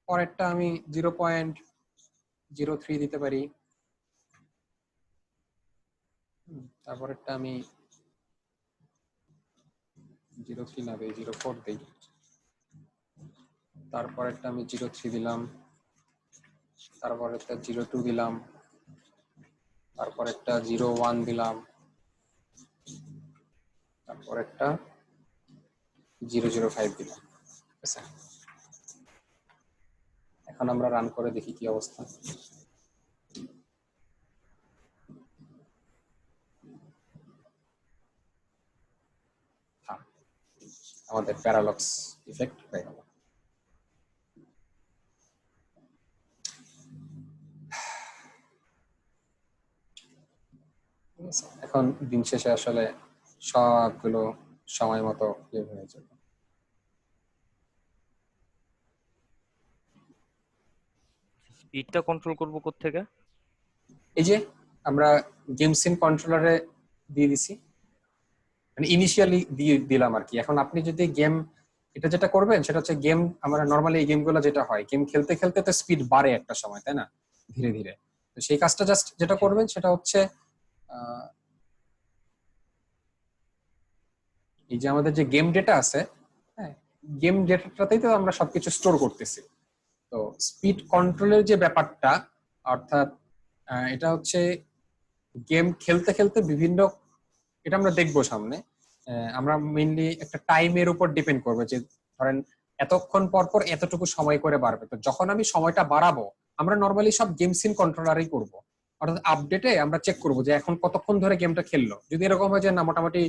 পরেরটা আমি 0.03 দিতে পারি, তারপরেরটা আমি 0.3 না দেই, 0.4 দেই, তারপরেরটা আমি 0.3 দিলাম, তারপরেরটা 0.2 দিলাম, তারপরেরটা 0.1 দিলাম, তারপরেরটা 0.05 দিলাম। ঠিক আছে, এখন আমরা রান করে দেখি কি অবস্থা। হ্যাঁ, আমাদের প্যারালক্স ইফেক্ট হয়ে গেল। এখন দিন শেষে আসলে সবগুলো সময় মতো ইয়ে হয়ে যাবে। স্পিডটা কন্ট্রোল করবো কোত্থেকে? এই যে আমরা গেম সিন কন্ট্রোলারে দিয়ে দিছি, মানে ইনিশিয়ালি দিয়ে দিলাম আর কি। এখন আপনি যদি গেম, এটা যেটা করবেন সেটা হচ্ছে গেম, আমরা নর্মালি এই গেমগুলো যেটা হয়, গেম খেলতে খেলতে তো স্পিড বাড়ে একটা সময়, তাই না, ধীরে ধীরে। তো সেই কাজটা জাস্ট যেটা জি। করবেন সেটা হচ্ছে এই যে আমাদের যে গেম ডেটা আছে, হ্যাঁ, গেম ডেটাটাতেই তো আমরা সবকিছু স্টোর করতেছি। তো স্পিড কন্ট্রোলের যে ব্যাপারটা, অর্থাৎ এটা হচ্ছে গেম খেলতে খেলতে বিভিন্ন, এটা আমরা দেখবো সামনে। আমরা মেইনলি একটা টাইমের উপর ডিপেন্ড করবে যে ধরেন এতক্ষণ পর পর এতটুকু সময় করে বাড়বে। তো যখন আমি সময়টা বাড়াবো, আমরা নর্মালি সব গেম সিন কন্ট্রোলারই করবো, অর্থাৎ আপডেটে আমরা চেক করবো যে এখন কতক্ষণ ধরে গেমটা খেললো। যদি এরকম হয় যে না, মোটামুটি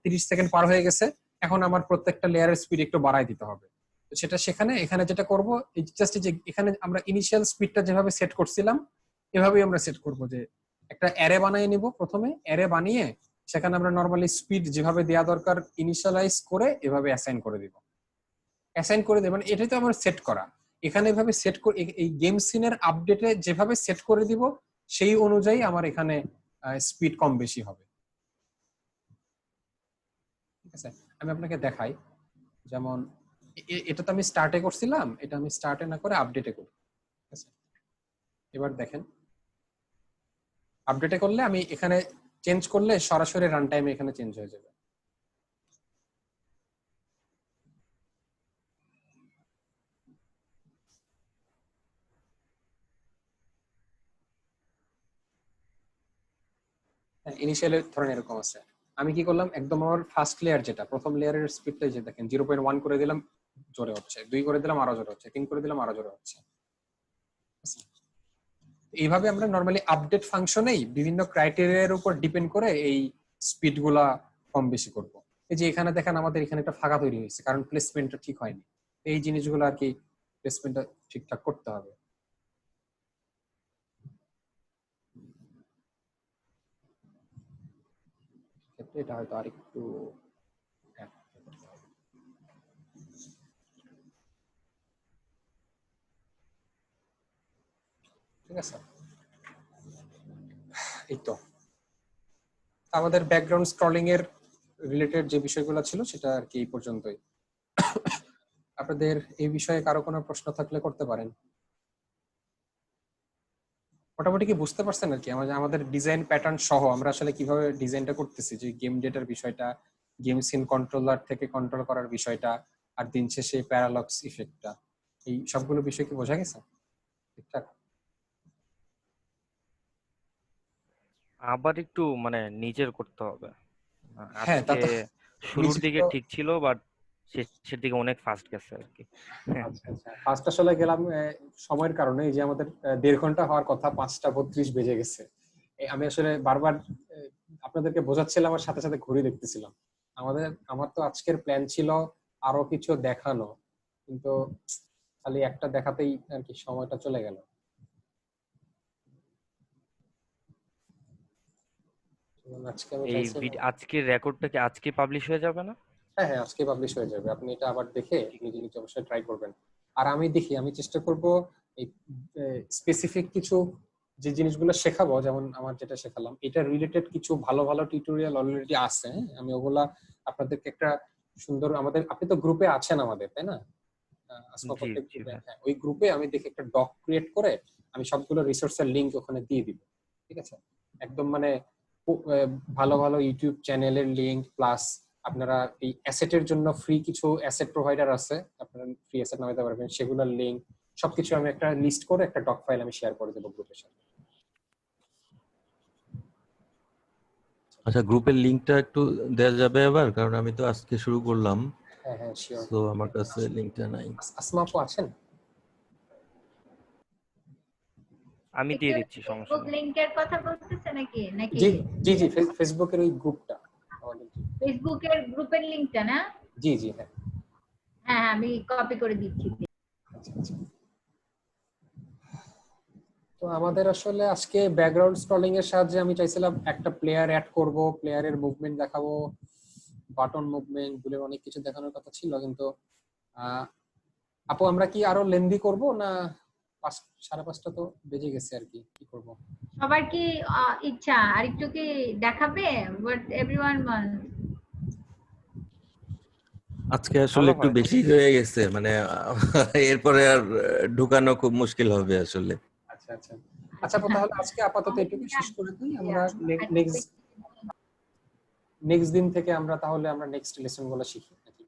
30 সেকেন্ড পার হয়ে গেছে, এখন আমার প্রত্যেকটা লেয়ারের স্পিড একটু বাড়াই দিতে হবে। তো সেটা সেখানে এখানে যেটা করবো, জাস্ট যে এখানে আমরা ইনিশিয়াল স্পিডটা যেভাবে সেট করছিলাম এভাবেই আমরা সেট করবো, যে একটা অ্যারে বানিয়ে নিব। প্রথমে অ্যারে বানিয়ে সেখানে আমরা নর্মালি স্পিড যেভাবে দেওয়া দরকার ইনিশিয়ালাইজ করে এভাবে অ্যাসাইন করে দিব, অ্যাসাইন করে দেব, মানে এটাই তো আমার সেট করা। এখানে এভাবে সেট করে এই গেম সিনের আপডেটে যেভাবে সেট করে দিব সেই অনুযায়ী আমার এখানে স্পিড কম বেশি হবে। ঠিক আছে, আমি আপনাকে দেখাই। যেমন এটা তো আমি স্টার্টে করছিলাম, এটা আমি স্টার্টে না করে আপডেটে করি। ঠিক আছে, এবার দেখেন আপডেটে করলে আমি এখানে চেঞ্জ করলে সরাসরি রান টাইমে এখানে চেঞ্জ হয়ে যাবে। ইনিশিয়ালি ধরেন এরকম আছে, আমি কি করলাম, একদম আমার ফার্স্ট লেয়ার যেটা, প্রথম লেয়ারের স্পিডটা যে দেখেন 0.1 করে দিলাম, জোরে হচ্ছে, 2 করে দিলাম আরো জোরে হচ্ছে, 3 করে দিলাম আরো জোরে হচ্ছে। এইভাবে আমরা নর্মালি আপডেট ফাংশনেই বিভিন্ন ক্রাইটেরিয়ার উপর ডিপেন্ড করে এই স্পিড গুলা কম বেশি করব। এই যে এখানে দেখেন আমাদের এখানে একটা ফাঁকা তৈরি হয়েছে, কারণ প্লেসমেন্টটা ঠিক হয়নি। এই জিনিসগুলো আর কি প্লেসমেন্টটা ঠিকঠাক করতে হবে। ক্ষেত্রে এটা হয়তো আরেকটু, হ্যাঁ, ঠিক আছে। এই তো আমাদের ব্যাকগ্রাউন্ড স্ক্রলিং এর রিলেটেড যে বিষয়গুলো ছিল সেটা আর কি এই পর্যন্তই। আপনাদের এই বিষয়ে কারো কোনো প্রশ্ন থাকলে করতে পারেন। মোটামুটি কি বুঝতে পারছেন আর কি আমাদের ডিজাইন প্যাটার্ন সহ আমরা আসলে কিভাবে ডিজাইনটা করতেছি, যে গেম ডেটার বিষয়টা, গেম সিন কন্ট্রোলার থেকে কন্ট্রোল করার বিষয়টা, আর দিন শেষে প্যারালক্স ইফেক্টটা, এই সবগুলো বিষয় কি বোঝা গেছে ঠিকঠাক? আবার একটু মানে নিজের করতে হবে। হ্যাঁ, তা আজকে তো শুরুর নিজে দিকে তো ঠিক ছিল, বাট শেষের দিকে অনেক ফাস্ট গেছে আর কি। হ্যাঁ, আচ্ছা আচ্ছা ফার্স্ট আসলে গেলাম সময়ের কারণে, এই যে আমাদের 1.5 ঘন্টা হওয়ার কথা 5টা 32 বেজে গেছে। আমি আসলে বারবার আপনাদেরকে বোঝাচ্ছিলাম আর সাথে সাথে ঘড়ি দেখতেছিলাম। আমার তো আজকের প্ল্যান ছিল আরো কিছু দেখানো, কিন্তু খালি একটা দেখাতেই আর কি সময়টা চলে গেল। আজকে আমি চাইছিলাম, আজকের রেকর্ডটা কি আজকে পাবলিশ হয়ে যাবে না? হ্যাঁ হ্যাঁ আজকে পাবলিশ হয়ে যাবে, আপনি এটা আবার দেখে নিজে নিজে অবশ্যই ট্রাই করবেন। আর আমি চেষ্টা করব এই স্পেসিফিক কিছু যে জিনিসগুলো শেখাবো, যেমন আমার যেটা শেখালাম এটা রিলেটেড কিছু ভালো ভালো টিউটোরিয়াল অলরেডি আছে, হ্যাঁ? আমি ওগুলা আপনাদেরকে একটা সুন্দর, আপনি তো গ্রুপে আছেন আমাদের, তাই না? আসমা জি প্রত্যেক জি গ্রুপে, ভাই। হ্যাঁ ওই গ্রুপে আমি দেখে একটা ডক ক্রিয়েট করে আমি সবগুলো রিসোর্সের লিংক ওখানে দিয়ে দিব। ঠিক আছে, একদম মানে ভালো ভালো ইউটিউব চ্যানেলের লিংক, প্লাস আপনারা এই অ্যাসেটের জন্য ফ্রি কিছু অ্যাসেট প্রোভাইডার আছে, আপনারা ফ্রি অ্যাসেট নামাতে পারবেন, সেগুলোর লিংক সবকিছু আমি একটা লিস্ট করে একটা ডক ফাইল আমি শেয়ার করে দেবো গ্রুপের সাথে। আচ্ছা, গ্রুপের লিংকটা একটু দেয়া যাবে আবার, কারণ আমি তো আজকে শুরু করলাম, হ্যাঁ হ্যাঁ শিওর। তো আমার কাছে লিংকটা নাই। আসমা আপু আছেন? আমি দিয়ে দিচ্ছি, সমস্যা ফেসবুক নেই। লিংকের কথা বলতেছে নাকি নাকি জি জি জি ফেসবুকের ওই গ্রুপটা আমাদের। ফেসবুকের গ্রুপের লিংকটা না? জি জি হ্যাঁ। হ্যাঁ আমি কপি করে দিচ্ছি। আচ্ছা আচ্ছা। তো আমাদের আসলে আজকে ব্যাকগ্রাউন্ড স্ক্রলিং এর সাহায্যে আমি চাইছিলাম একটা প্লেয়ার অ্যাড করব, প্লেয়ারের মুভমেন্ট দেখাবো, বাটন মুভমেন্ট বলে অনেক কিছু দেখানোর কথা ছিল, কিন্তু আপু আমরা কি আরো লেন্দি করব না 5:30 তো বেজে গেছে আর কি করব? সবার কি ইচ্ছা আর একটু কি দেখাবে? What everyone wants. আজকে আসলে ভালো একটু হয়। বেশি হয়ে গেছে, মানে এরপরে আর ঢুকানো খুব মুশকিল হবে আসলে। আচ্ছা আচ্ছা আচ্ছা আপু, তাহলে আজকে আপাতত এটুকু শেষ করে দিই, আমরা নেক্সট দিন থেকে আমরা নেক্সট লেসন গুলো শিখি নাকি?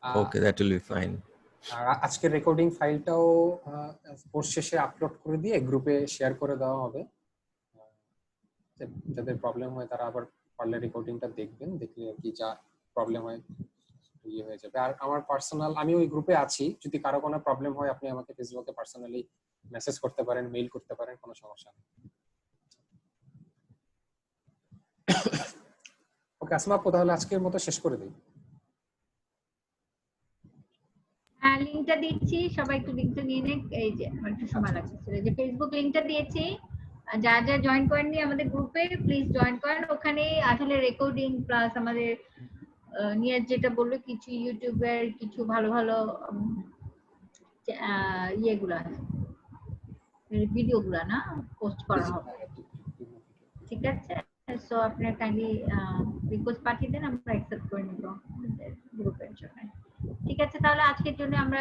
ওকে, দ্যাট উইল বি ফাইন। আর আজকের রেকর্ডিং ফাইলটাও কোর্স শেষে আপলোড করে দিয়ে গ্রুপে শেয়ার করে দেওয়া হবে। যাদের প্রবলেম হয় তারা আবার পারলে রেকর্ডিংটা দেখবেন, দেখলে আর কি যা প্রবলেম হয় ইয়ে হয়ে যাবে। আর আমার পার্সোনাল, আমি ওই গ্রুপে আছি, যদি কারো কোনো প্রবলেম হয় আপনি আমাকে ফেসবুকে পার্সোনালি মেসেজ করতে পারেন, মেইল করতে পারেন, কোনো সমস্যা নেই। ওকে আসমা আপু, তাহলে আজকের মতো শেষ করে দিই। হ্যাঁ লিংকটা দিচ্ছি, সবাই একটু লিংকটা নিয়ে নে। এই যে আমার একটু সময় লাগছে, এই যে ফেসবুক লিংকটা দিয়েছি, যা যা জয়েন করেননি আমাদের গ্রুপে প্লিজ জয়েন করেন। ওখানে আসলে রেকর্ডিং প্লাস আমাদের নিয়ে যেটা বললো কিছু ইউটিউবের কিছু ভালো ভালো ইয়েগুলা ভিডিওগুলা না পোস্ট করা হবে, ঠিক আছে? সো আপনার কাইন্ডলি রিকোয়েস্ট পাঠিয়ে দেন, আমরা অ্যাকসেপ্ট করে নিব আমাদের গ্রুপের জন্য। ঠিক আছে, তাহলে আজকের জন্য আমি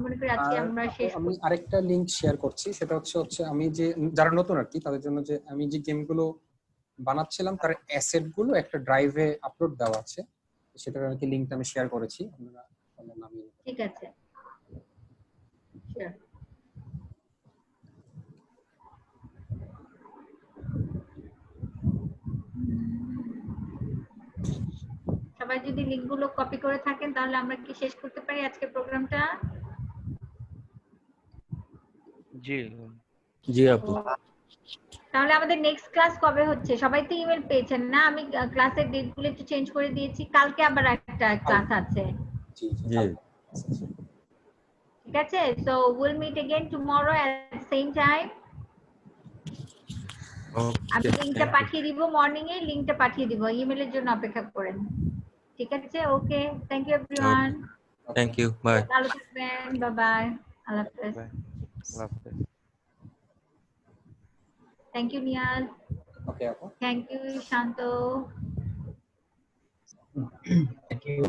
মনে করি আজকে আর আমরা আপু, শেষ আমি করছি। আরেকটা লিংক শেয়ার করছি, সেটা হচ্ছে আমি যে যারা নতুন আর কি তাদের জন্য, যে আমি যে গেমগুলো বানাচ্ছিলাম তার অ্যাসেট গুলো একটা ড্রাইভে আপলোড দেওয়া আছে, সেটার আর কি লিংকটা আমি শেয়ার করেছি, আপনারা নামিয়ে নিতে পারেন। ঠিক আছে, শিওর। সবাই যদি লিংকগুলো কপি করে থাকেন তাহলে আমরা কি শেষ করতে পারি আজকের প্রোগ্রামটা? জি জি আপু। তাহলে আমাদের নেক্সট ক্লাস কবে হচ্ছে? সবাই তো ইমেল পেয়েছেন না? আমি ক্লাসের ডেটগুলো একটু চেঞ্জ করে দিয়েছি, কালকে আবার একটা ক্লাস আছে। জি জি জি ঠিক আছে, so will meet again tomorrow at same time. আমি ওকে, লিংকটা পাঠিয়ে দিব, মর্নিং এ লিংকটা পাঠিয়ে দিব, ইমেলের জন্য অপেক্ষা করেন। ঠিক আছে, okay, thank you everyone. Thank you, bye. ভালো থাকবেন, বাই বাই, আল্লাহ হাফেজ। ভাই, আল্লাহ হাফেজ। থ্যাংক ইউ নিয়াজ, ওকে আপু, thank you Shanto. Thank you.